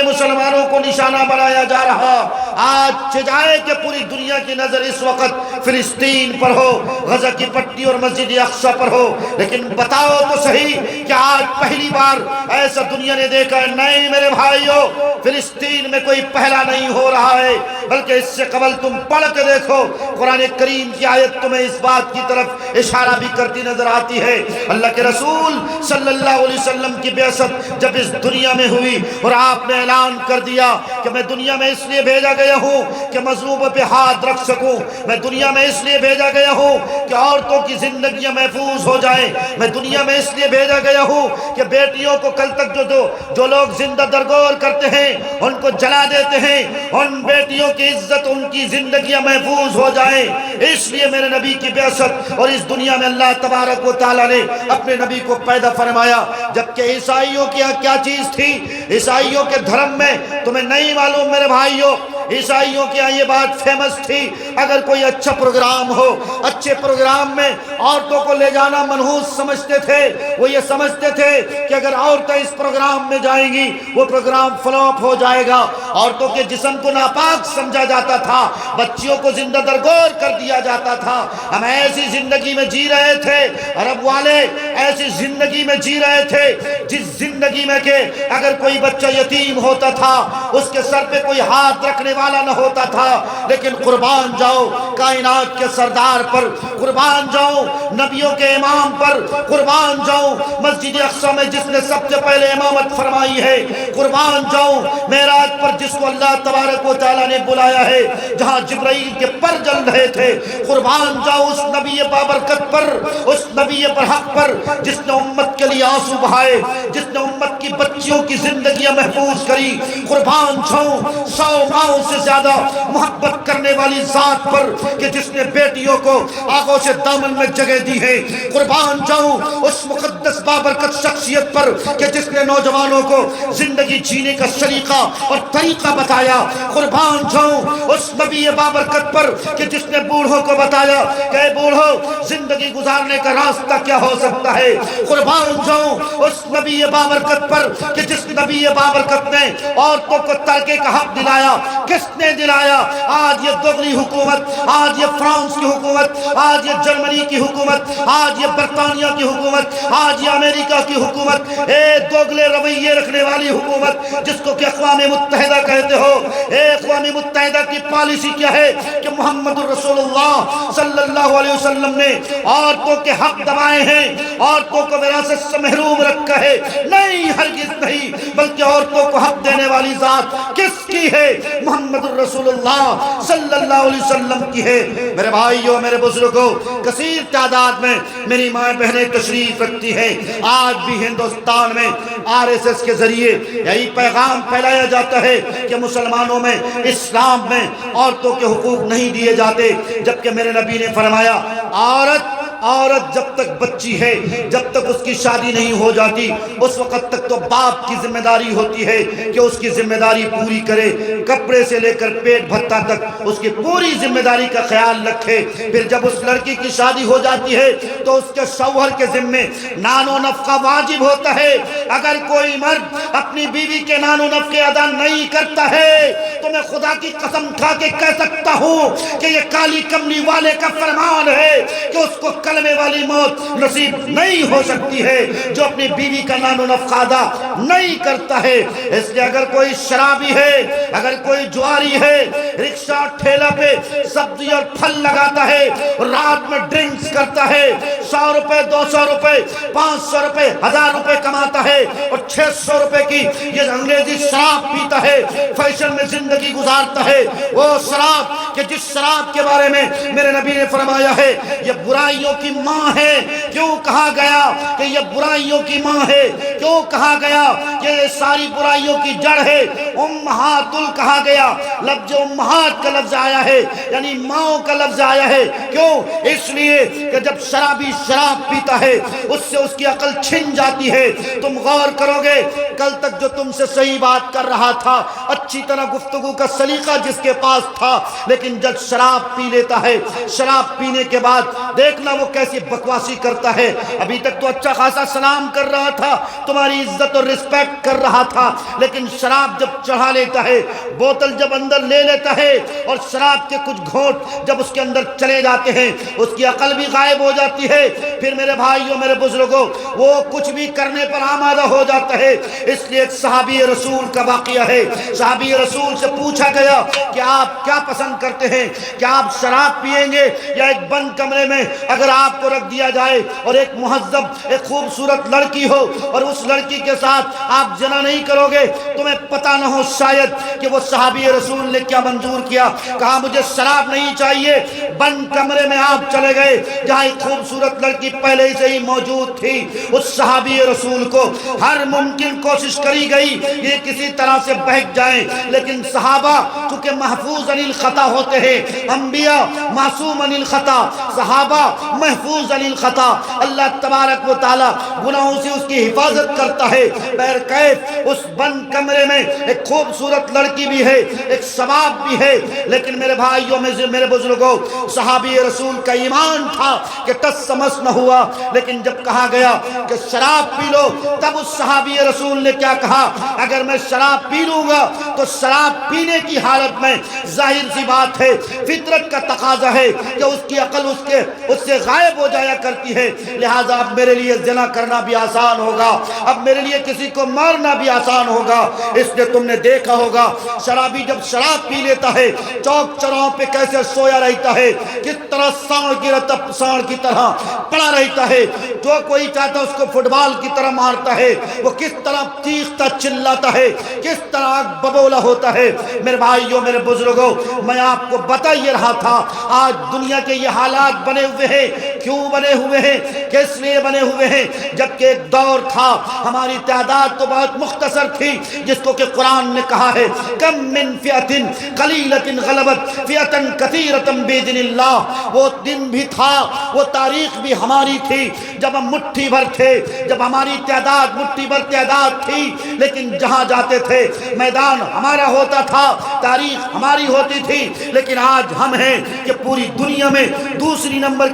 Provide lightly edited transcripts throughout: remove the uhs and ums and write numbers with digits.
میں مسلمانوں کو نشانہ بنایا جا رہا۔ آج جائے کہ پوری دنیا کی نظر اس وقت فلسطین پر ہو، غزہ کی پٹی اور مسجد اقصی پر ہو، لیکن بتاؤ تو صحیح کہ آج پہلی بار ایسا دنیا نے دیکھا ہے؟ نہیں میرے بھائیو، فلسطین میں کوئی پہلا نہیں ہو رہا ہے، بلکہ اس سے قبل تم پڑھ کے دیکھو، قرآن کریم کی آیت تمہیں اس بات کی طرف اشارہ بھی کرتی نظر آتی ہے۔ اللہ کے رسول صلی اللہ علیہ وسلم کی بعثت جب اس دنیا میں ہوئی اور آپ نے اعلان کر دیا کہ میں دنیا میں اس لیے بھیجا گیا ہوں کہ مظلوموں پہ ہاتھ رکھ سکوں، میں دنیا میں اس لیے بھیجا گیا ہوں کہ عورتوں کی زندگیاں محفوظ ہو جائیں، میں دنیا میں اس لیے بھیجا گیا ہوں کہ بیٹیوں کو کل تک جو لوگ زندہ درگور کرتے ہیں ان کو جلا دیتے ہیں، ان بیٹیوں کی عزت، ان کی زندگیاں محفوظ ہو جائیں، اس لیے میرے نبی کی بعثت۔ اور اس دنیا میں اللہ تبارک و تعالیٰ نے اپنے نبی کو پیدا فرمایا، جبکہ عیسائیوں کی کیا چیز تھی؟ عیسائیوں کے دھرم میں تمہیں نہیں معلوم میرے بھائیوں، عیسائیوں کی یہ بات فیمس تھی، اگر کوئی اچھا پروگرام ہو، اچھے پروگرام میں عورتوں کو لے جانا منحوس سمجھتے تھے، وہ یہ سمجھتے تھے کہ اگر عورتیں اس پروگرام میں جائیں گی وہ پروگرام فلاپ ہو جائے گا، عورتوں کے جسم کو ناپاک سمجھا جاتا تھا، بچیوں کو زندہ درگور کر دیا جاتا تھا۔ ہم ایسی زندگی میں جی رہے تھے، عرب والے ایسی زندگی میں جی رہے تھے جس زندگی میں کہ اگر کوئی بچہ یتیم ہوتا تھا اس کے سر پہ کوئی ہاتھ رکھنے والا نہ ہوتا تھا، لیکن قربان جاؤ کائنات کے سردار پر، قربان جاؤ نبیوں کے امام پر، قربان جاؤ مسجد اقصی میں جس نے سب سے پہلے امامت فرمائی ہے، قربان جاؤ معراج پر جس کو اللہ تبارک و تعالیٰ نے بلایا ہے، جہاں جبرائیل کے پر جل رہے تھے، قربان جاؤ اس نبی بابرکت پر، اس نبی پر حق پر جس نے امت کے لیے آنسو بہائے، جس نے امت کی بچیوں کی زندگیاں محفوظ کری، قربان جاؤ 100 ماؤں سے زیادہ محبت کرنے والی ذات پر کہ جس نے بیٹیوں کو آغوش دامن میں جگہ دی ہے، قربان جاؤں اس مقدس بابرکت شخصیت پر کہ جس نے نوجوانوں کو زندگی جینے کا سلیقہ اور طریقہ بتایا، قربان جاؤں اس نبی بابرکت پر کہ جس نے بوڑھوں کو بتایا کہ اے بوڑھو زندگی گزارنے کا راستہ کیا ہو سکتا ہے، قربان جاؤں اس نبی بابرکت پر کہ جس نبی بابرکت نے عورتوں کو ترکے کا حق دلایا۔ کس نے دلایا؟ آج یہ دوغلی حکومت، آج یہ فرانس کی حکومت، آج یہ جرمنی کی حکومت، آج یہ برطانیہ کی حکومت، آج یہ امریکہ کی حکومت، اے دوغلے رویے رکھنے والی حکومت جس کو کہ اقوام متحدہ کہتے ہو، اے اقوام متحدہ کی پالیسی کیا ہے کہ محمد رسول اللہ صلی اللہ علیہ وسلم نے عورتوں کے حق دبائے ہیں، عورتوں کو وراثت سے محروم رکھا ہے؟ نہیں، ہرگز نہیں، بلکہ عورتوں کو حق دینے والی ذات کس کی ہے؟ محمد رسول اللہ صلی اللہ علیہ وسلم کی ہے۔ میرے بھائیوں، میرے بزرگوں، کثیر تعداد میں میری ماں بہنیں تشریف رکھتی ہیں۔ آج بھی ہندوستان میں RSS کے ذریعے یہی پیغام پھیلایا جاتا ہے کہ مسلمانوں میں، اسلام میں عورتوں کے حقوق نہیں دیے جاتے، جبکہ میرے نبی نے فرمایا عورت جب تک بچی ہے، جب تک اس کی شادی نہیں ہو جاتی، اس وقت تک تو باپ کی ذمہ داری ہوتی ہے کہ اس کی ذمہ داری پوری کرے، کپڑے سے لے کر پیٹ بھتہ تک اس کی پوری ذمہ داری کا خیال رکھے۔ پھر جب اس لڑکی کی شادی ہو جاتی ہے تو اس کے شوہر کے ذمے نان و نفقہ واجب ہوتا ہے۔ اگر کوئی مرد اپنی بیوی کے نان و نفقے ادا نہیں کرتا ہے تو میں خدا کی قسم کھا کے کہہ سکتا ہوں کہ یہ کالی کملی والے کا فرمان ہے کہ اس کو کلمے والی موت نصیب نہیں ہو سکتی ہے جو اپنی بیوی کا نان و نفقہ ادا نہیں کرتا ہے۔ اس لیے اگر کوئی شرابی ہے، اگر کوئی جواری ہے، رکشہ ٹھیلا پہ سبزی اور پھل لگاتا ہے، رات میں ڈرنکس کرتا ہے، 100 روپے 200 روپے 500 روپے 1000 روپے کماتا ہے اور 600 روپے کی یہ انگریزی شراب پیتا ہے، فیشن میں زندگی گزارتا ہے، وہ شراب کہ جس شراب کے بارے میں میرے نبی نے فرمایا ہے یہ برائیوں کی ماں ہے۔ کیوں کہا گیا کہ یہ برائیوں کی ماں ہے؟ کیوں کہا گیا کہ یہ ساری برائیوں کی جڑ ہے؟ امہات کہا گیا، لفظ امہات کا لفظ آیا ہے یعنی ماں کا لفظ آیا ہے۔ کیوں؟ اس لیے کہ جب شرابی شراب پیتا ہے اس سے اس کی عقل چھن جاتی ہے۔ تم غور کرو گے، کل تک جو تم سے صحیح بات کر رہا تھا، اچھی طرح گفتگو کا سلیقہ جس کے پاس تھا، لیکن جب شراب پی لیتا ہے، شراب پینے کے بعد دیکھنا وہ کیسی بکواسی کرتا کرتا ہے، ابھی تک تو اچھا خاصا سلام کر رہا تھا، تمہاری عزت اور رسپیکٹ کر رہا تھا، لیکن شراب جب چڑھا لیتا ہے، بوتل جب اندر لے لیتا ہے اور شراب کے کچھ گھونٹ جب اس کے اندر چلے جاتے ہیں، اس کی عقل بھی غائب ہو جاتی ہے، پھر میرے بھائیوں میرے بزرگوں وہ کچھ بھی کرنے پر آمادہ ہو جاتا ہے۔ اس لیے ایک صحابی رسول کا واقعہ ہے، صحابی رسول سے پوچھا گیا کہ آپ کیا پسند کرتے ہیں، کیا آپ شراب پیئیں گے یا ایک بند کمرے میں اگر آپ کو رکھ دیا جائے اور ایک مہذب ایک خوبصورت لڑکی ہو اور اس لڑکی کے ساتھ آپ زنا نہیں کرو گے، تمہیں پتہ نہ ہو شاید کہ وہ صحابی رسول نے کیا منظور کیا، کہا مجھے شراب نہیں چاہیے، بند کمرے میں آپ چلے گئے جہاں ایک خوبصورت لڑکی پہلے سے ہی موجود تھی، اس صحابی رسول کو ہر ممکن کوشش کری گئی یہ کسی طرح سے بہک جائیں، لیکن صحابہ چونکہ محفوظ عن الخطا ہوتے ہیں، انبیاء معصوم عن الخطا، صحابہ محفوظ عن الخطا، اللہ تبارک و تعالی گناہوں سے اس کی حفاظت کرتا ہے۔ بہرکیف اس بند کمرے میں ایک خوبصورت لڑکی بھی ہے، ایک شباب بھی ہے، لیکن میرے بھائیوں میرے بزرگوں صحابی رسول کا ایمان تھا کہ ٹس سمس نہ ہوا، لیکن جب کہا گیا کہ شراب پی لو، تب اس صحابی رسول نے کیا کہا، اگر میں شراب پی لوں گا تو شراب پینے کی حالت میں ظاہر سی بات ہے فطرت کا تقاضا ہے کہ اس کی عقل اس سے غائب ہو جایا کرتی ہے، لہٰذا اب میرے لیے زنا کرنا بھی آسان ہوگا، اب میرے لیے کسی کو مارنا بھی آسان ہوگا۔ اس لیے تم نے دیکھا ہوگا شرابی جب شراب پی لیتا ہے چوک چوراہوں پہ کیسے سویا رہتا ہے، کس طرح سانڑ کی طرح پڑا رہتا ہے، جو کوئی چاہتا ہے اس کو فٹ بال کی طرح مارتا ہے، وہ کس طرح چیختا چلاتا ہے، کس طرح ببولا ہوتا ہے۔ میرے بھائیوں میرے بزرگوں میں آپ کو بتا یہ رہا تھا آج دنیا کے یہ حالات بنے ہوئے ہیں، کیوں بنے ہوئے ہیں، کس لیے بنے ہوئے ہیں، جبکہ ایک دور تھا ہماری تعداد تو بہت مختصر تھی جس کو کہ قرآن نے کہا ہے کم من فئۃ قلیلۃ غلبت فئۃ کثیرۃ باذن اللہ۔ وہ دن بھی تھا، وہ تاریخ بھی ہماری تھی جب ہم مٹھی بھر تھے، جب ہماری تعداد مٹھی بھر تعداد تھی، لیکن جہاں جاتے تھے میدان ہمارا ہوتا تھا، تاریخ ہماری ہوتی تھی، لیکن آج ہم ہیں کہ پوری دنیا میں دوسرے نمبر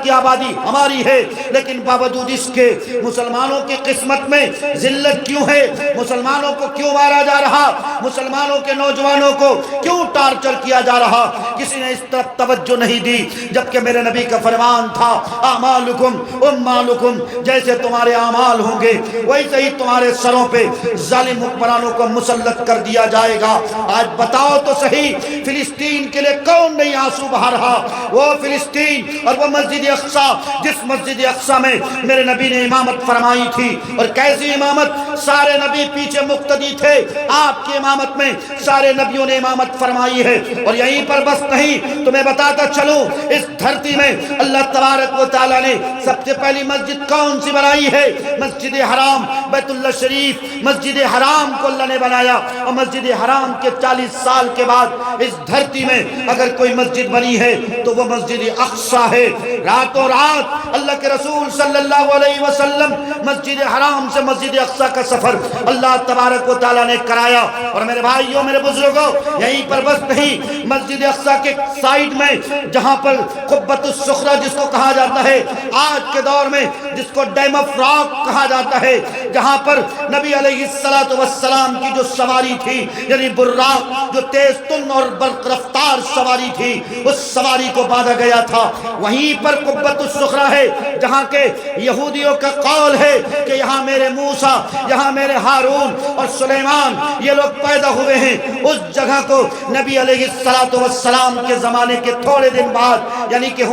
کی آبادی ہماری ہے، لیکن باوجود اس کے مسلمانوں کی قسمت میں ذلت کیوں ہے، مسلمانوں کو کیوں مارا جا رہا، مسلمانوں کے نوجوانوں کو کیوں ٹارچر کیا جا رہا، کسی نے اس طرف توجہ نہیں دی، جبکہ میرے نبی کا فرمان تھا اعمالکم امالکم، جیسے تمہارے اعمال ہوں گے ویسے ہی تمہارے سروں پہ ظالم حکمرانوں کو مسلط کر دیا جائے گا۔ آج بتاؤ تو صحیح فلسطین کے لیے کون نہیں آنسو بہا رہا، وہ فلسطین اور وہ مسجد اقصی، جس مسجد اقصی میں میرے نبی نے امامت فرمائی تھی، اور کیسی امامت، سارے نبی پیچھے مقتدی تھے، آپ کی امامت میں سارے نبیوں نے امامت فرمائی ہے۔ اور یہیں پر بس نہیں، تمہیں بتاتا چلوں اس دھرتی میں اللہ تبارک و تعالیٰ نے سب سے پہلی مسجد کون سی بنائی ہے، مسجد حرام بیت اللہ شریف، مسجد حرام کو اللہ نے بنایا، اور مسجد حرام کے 40 سال کے بعد اس دھرتی میں اگر کوئی مسجد بنی ہے تو وہ مسجد اقصی ہے۔ راتوں رات اللہ کے رسول صلی اللہ علیہ وسلم مسجد حرام سے مسجد اقصی کا سفر اللہ تبارک و تعالیٰ نے کرایا۔ اور میرے بھائیوں میرے بزرگوں یہیں پر بس نہیں، مسجد اقصی کے سائیڈ میں جہاں پر قبۃ الصخرہ جس کو کہا جاتا ہے آج کے دور میں، جس کو ڈیم آف راک کہا جاتا ہے، جہاں پر نبی علیہ السلام کی جو سواری تھی، یعنی براق جو تیز تن اور برق رفتار سواری تھی، اس سواری کو باندھا گیا تھا، وہیں پر قبۃ الصخرہ ہے جہاں کے یہودیوں کا قول ہے کہ یہاں میرے موسیٰ، یہاں میرے ہارون اور سلیمان یہ لوگ پیدا ہوئے ہیں۔ اس جگہ کو نبی علیہ السلام کے زمانے کے تھوڑے دن بعد، یعنی کہ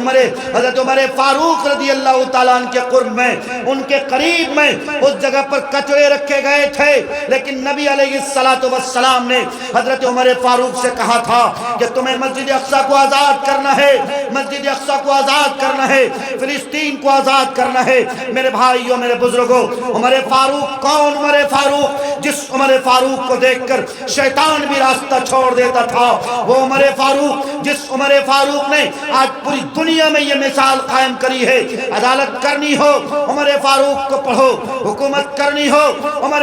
حضرت عمر فاروق رضی اللہ تعالیٰ عنہ کے قرب میں، ان کے قریب میں اس جگہ پر کچرے رکھے گئے تھے، لیکن نبی علیہ السلام نے حضرت عمر فاروق سے کہا تھا کہ تمہیں مسجد اقصی کو آزاد کرنا ہے، مسجد اقصی کو آزاد کرنا ہے، فلسطین کو آزاد کرنا ہے۔ میرے بھائیوں میرے بزرگوں، عمر فاروق کون عمر فاروق؟ جس عمر فاروق کو دیکھ کر شیطان بھی راستہ چھوڑ دیتا تھا، وہ عمر فاروق جس عمر فاروق نے آج پوری دنیا میں یہ مثال قائم کری ہے۔ عدالت کرنی ہو عمر فاروق کو پڑھو، حکومت کرنی ہو عمر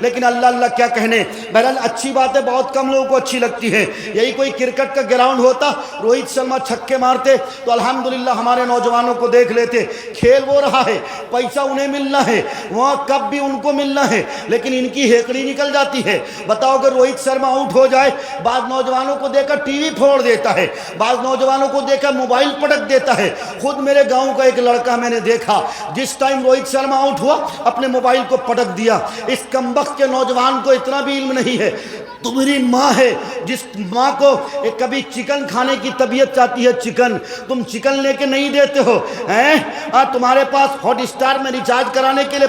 لیکن اللہ اللہ کیا کہنے. بہرحال اچھی باتیں بہت کم لوگوں کو اچھی لگتی ہیں. یہی کوئی کرکٹ کا گراؤنڈ ہوتا, روہت شرما چھکے مارتے تو الحمدللہ ہمارے نوجوانوں کو دیکھ لیتے. کھیل وہ رہا ہے, پیسہ انہیں ملنا ہے, وہاں کب بھی ان کو ملنا ہے, لیکن ان کی ہیکڑی نکل جاتی ہے. بتاؤ اگر روہت شرما آؤٹ ہو جائے, بعض نوجوانوں کو دیکھ کر ٹی وی پھوڑ دیتا ہے, بعض نوجوانوں کو دیکھ کر موبائل پٹک دیتا ہے. خود میرے گاؤں کا ایک لڑکا میں نے دیکھا, جس ٹائم روہت شرما آؤٹ ہوا اپنے موبائل کو پٹک دیا. اس کمبخت کے نوجوان کو اتنا بھی علم نہیں ہے. تمہاری ماں ہے, جس ماں کو کبھی چکن کھانے کی طبیعت چاہتی ہے, چکن تم چکن لے کے نہیں دیتے ہو. تمہارے پاس ہاٹ اسٹار میں ریچارج کرانے کے لیے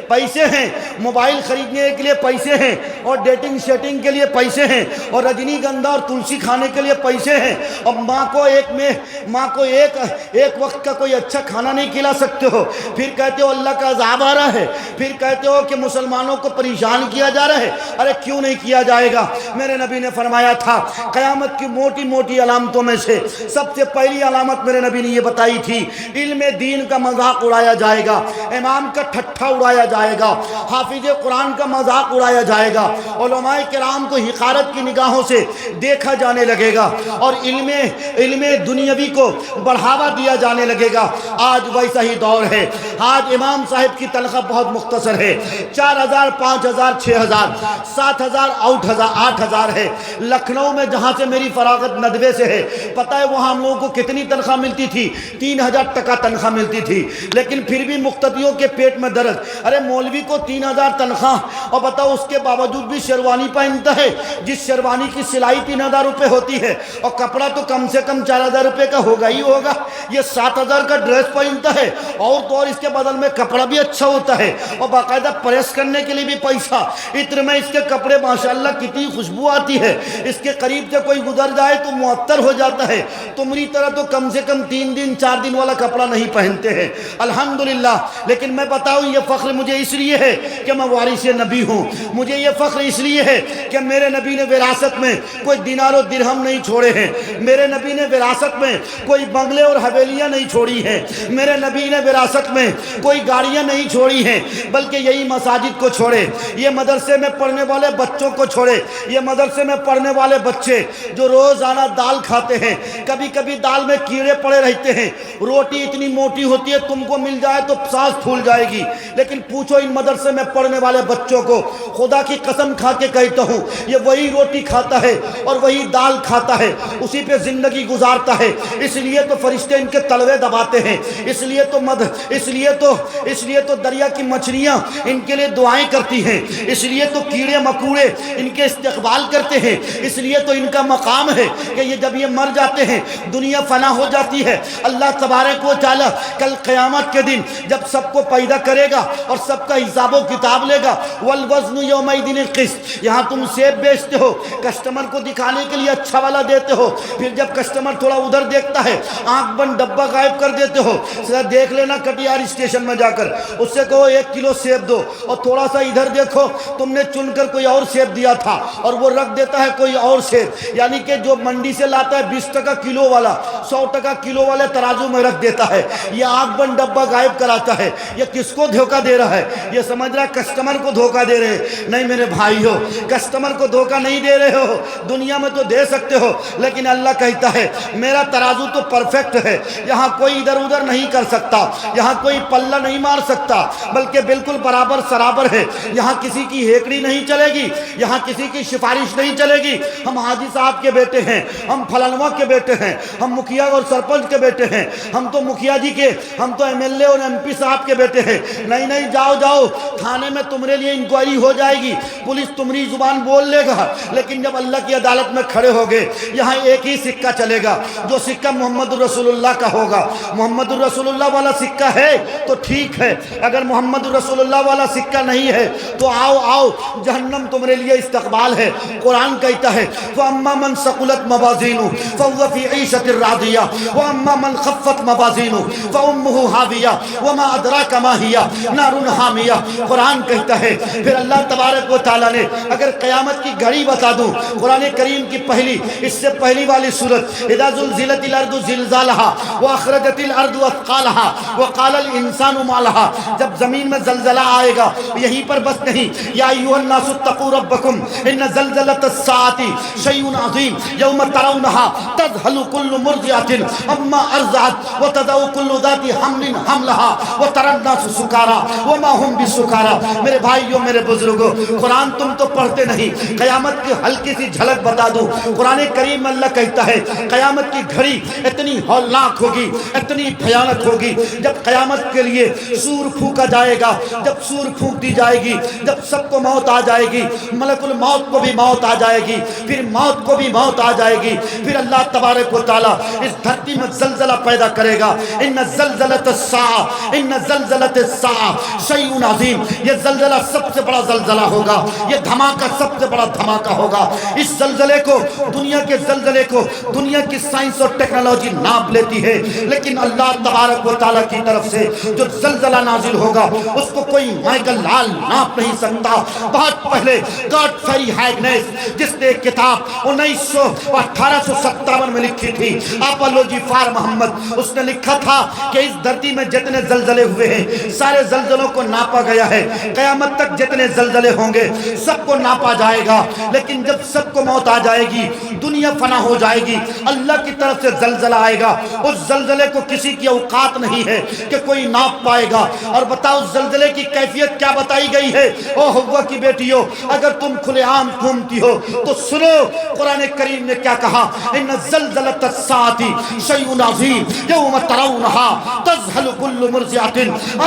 پیسے ہیں, موبائل خریدنے کے لیے پیسے ہیں, اور ڈیٹنگ شیٹنگ کے لیے پیسے ہیں, اور رجنی گندھا اور تلسی کھانے کے لیے پیسے ہیں. اور ماں کو ایک وقت کا کوئی اچھا کھانا نہیں کھلا سکتے ہو. پھر کہتے ہو اللہ کا عذاب آ رہا ہے, پھر کہتے ہو کہ مسلمانوں کو پریشان کیا جا رہا ہے. ارے کیوں نہیں کیا جائے گا؟ میرے نبی نے فرمایا تھا قیامت کی موٹی موٹی علامتوں میں سے سب سے پہلی علامت میرے نبی نے یہ بتائی تھی, علم دین کا مذاق اڑایا جائے گا, امام کا ٹھٹھا اڑایا جائے گا, حافظ قرآن کا مذاق اڑایا جائے گا, علماء کرام کو حقارت کی نگاہوں سے دیکھا جانے لگے گا, اور علم دنیاوی کو بڑھاوا دیا جانے لگے گا. آج ویسا ہی دور ہے. آج امام صاحب کی تنخواہ بہت مختصر ہے, 4000 5000 6000 7000 8000 ہے. لکھنؤ میں جہاں سے میری فراغت ندوے سے ہے, پتہ ہے وہاں ہم لوگوں کو کتنی تنخواہ ملتی تھی؟ 3000 ٹکا تنخواہ ملتی تھی. لیکن پھر بھی مقتدیوں کے پیٹ میں درد. ارے مولوی کو 3000 تنخواہ, اور بتاؤ اس کے باوجود بھی شیروانی پہنتا ہے, جس شیروانی کی سلائی 3000 روپے ہوتی ہے, اور کپڑا تو کم سے کم 4000 روپے کا ہوگا ہی ہوگا. یہ 7000 کا ڈریس پہنتا ہے, اور تو اور اس کے بدل میں کپڑا بھی اچھا ہوتا ہے, اور باقاعدہ پریس کرنے کے لیے بھی پیسہ. عطر میں اس کے کپڑے ماشاءاللہ کتنی خوشبو آتی ہے, اس کے قریب سے کوئی گزر جائے تو معطر ہو جاتا ہے. تمہاری طرح تو کم سے کم 3 دن 4 دن والا کپڑا نہیں پہنتے ہیں الحمدللہ. لیکن میں بتاؤں یہ فخر مجھے اس لیے ہے کہ میں وارث نبی ہوں. مجھے یہ فخر اس لیے ہے کہ میرے نبی نے وراثت میں کوئی دینار و درہم نہیں چھوڑے ہیں. میرے نبی نے وراثت میں کوئی بنگلے اور حویلیاں نہیں چھوڑی ہیں. میرے نبی نے وراثت میں کوئی گاڑیاں نہیں چھوڑی ہیں, بلکہ یہی مساجد کو چھوڑے, یہ مدرسے میں پڑھنے والے بچوں کو چھوڑے. یہ مدرسے میں پڑھنے والے بچے جو روزانہ دال کھاتے ہیں, کبھی کبھی دال میں کیڑے پڑے رہتے ہیں, روٹی اتنی موٹی ہوتی ہے تم کو مل جائے تو سانس پھول جائے گی. لیکن پوچھو ان مدرسے میں پڑھنے والے بچوں کو, خدا کی قسم کھا کے کہتا ہوں یہ وہی روٹی کھاتا ہے اور وہی دال کھاتا ہے, اسی پہ زندگی گزارتا ہے. اس لیے تو فرشتے ان کے تلوے دباتے ہیں, اس لیے تو دریا کی مچھلیاں ان کے لیے دعائیں کرتی ہیں, اس لیے تو کیڑے مکوڑے ان کے استقبال کرتے ہیں, اس لیے تو ان کا مقام ہے کہ یہ جب یہ مر جاتے ہیں دنیا فنا ہو جاتی ہے. اللہ تبارک و تعالی کل قیامت کے دن جب سب کو پیدا کرے گا اور سب کا حساب و کتاب لے گا, والوزن یومئذ القسط. یہاں تم سیب بیچتے ہو, کسٹمر کو دکھانے کے لیے اچھا والا دیتے ہو, پھر جب کسٹمر تھوڑا ادھر دیکھتا ہے آنکھ بند ڈبہ غائب کر دیتے ہو. دیکھ لینا کٹیہار اسٹیشن میں جا کر اس سے کہو 1 کلو سیب دو, اور تھوڑا سا ادھر دیکھو تم نے چن کر کوئی اور سیب دیا تھا اور وہ رکھ دیتا ہے کوئی اور سیب. یعنی کہ جو منڈی سے لاتا ہے 20 ٹکا کلو والا 100 ٹکا کلو والے ترازو میں رکھ دیتا ہے. یہ آنکھ بند ڈبہ غائب کراتا ہے. یہ کس کو دھوکہ دے رہا ہے؟ یہ سمجھ رہا ہے کسٹمر کو دھوکہ دے رہے. نہیں میرے بھائی ہو, کسٹمر کو دھوکہ نہیں دے رہے ہو. دنیا میں تو دے سکتے ہو, لیکن اللہ کہتا ہے میرا ترازو تو پرفیکٹ ہے, یہاں کوئی ادھر ادھر نہیں کر سکتا, یہاں کوئی پلہ نہیں مار سکتا, بلکہ بالکل برابر سرابر ہے. یہاں کسی کی ہیکڑی نہیں چلے گی, یہاں کسی کی سفارش نہیں چلے گی. ہم حاجی صاحب کے بیٹے ہیں, ہم فلانواں کے بیٹے ہیں, ہم مکھیا اور سرپنچ کے بیٹے ہیں, ہم تو مکھیا جی کے, ہم تو ایم ایل اے اور ایم پی صاحب کے بیٹے ہیں. نہیں جاؤ تھانے میں تمہارے لیے انکوائری ہو جائے گی, پولیس تمہاری زبان بول لے گا, لیکن جب اللہ کی عدالت میں کھڑے ہوگے یہاں ایک ہی سکہ چلے گا, جو سکہ محمد الرسول اللہ کا ہوگا. محمد الرسول اللہ والا سکہ ہے تو ٹھیک ہے, اگر محمد الرسول اللہ والا سکہ نہیں ہے تو آؤ جہنم تمہارے لیے استقبال ہے۔ قرآن کہتا ہے فَأَمَّا مَنْ ثَقُلَتْ مَوَازِينُهُ فَهُوَ فِي عِيشَةٍ رَاضِيَةٍ وَأَمَّا مَنْ خَفَّتْ مَوَازِينُهُ فَأُمُّهُ هَاوِيَةٌ وَمَا أَدْرَاكَ مَا هِيَهْ نَارٌ حَامِيَةٌ۔ قرآن کہتا ہے پھر اللہ تبارک و تعالیٰ نے اگر قیامت کی گھڑی بتا دوں، قرآن کریم کی پہلی اس سے پہلی والی سورت اذا زلزلت الارض زلزالها واخرجت الارض اثقالها وقال الانسان ما لها، جب زمین میں زلزلہ آئے گا یہیں پر بس نہیں، یا ایھا الناس اتقوا ربکم ان زلزلۃ الساعۃ شیء عظیم یوم ترونها تذهل كل مرضعۃ عما ارضعت وتضع كل ذات حمل حملها وترى الناس سکارى وما هم بسکارى۔ میرے بھائیوں میرے بزرگوں، قرآن تم تو پڑھتے نہیں، قیامت کی ہلکی سی جھلک بتا دوں۔ قرآن کریم اللہ کہتا ہے قیامت کی گھڑی اتنی ہولناک ہوگی، اتنی بھیانک ہوگی، جب قیامت کے لیے سور پھونکا جائے گا، جب سور پھونک دی جائے گی، جب سب کو موت آ جائے گی، ملک الموت کو بھی موت آ جائے گی، پھر موت کو بھی موت آ جائے گی، پھر اللہ تبارک و تعالیٰ اس دھرتی میں زلزلہ پیدا کرے گا۔ ان زلزلۃ الساعۃ ان زلزلۃ الساعۃ شیء عظیم، یہ زلزلہ سب سے بڑا زلزلہ ہوگا، یہ دھماکہ سب سے بڑا دھماکہ ہوگا۔ اس زلزلے کو، دنیا کے زلزلے کو دنیا کی سائنس اور ٹیکنالوجی ناپ لیتی ہے، لیکن اللہ تبارک و تعالیٰ کی طرف سے جو زلزلہ نازل ہوگا اس کو کوئی مائیکل لال ناپ نہیں سکتا۔ بہت پہلے گاڈفری ہیگنس جس نے ایک کتاب 1857 میں لکھی تھی، اپولوجی فار محمد، اس نے لکھا تھا کہ اس دھرتی میں جتنے زلزلے ہوئے ہیں سارے زلزلوں کو ناپا گیا ہے، قیامت تک جتنے زلزلے ہوں گے سب کو ناپا جائے گا، لیکن جب سب کو موت آ جائے گی، دنیا فنا ہو جائے گی، اللہ کی طرف سے زلزلہ آئے گا۔ اس زلزلے کو کسی کی اوقات نہیں ہے کہ کوئی ناپ پائے گا۔ اور بتاؤ زلزلے کی کیفیت کیا بتائی گئی ہے؟ او ہوا کی بیٹیوں، اگر تم کھلے عام گھومتی ہو تو سنو قرآن کریم نے کیا کہا، ان زلزلۃ الساعۃ شیء عظیم یوم ترونها تذهل كل مرضعۃ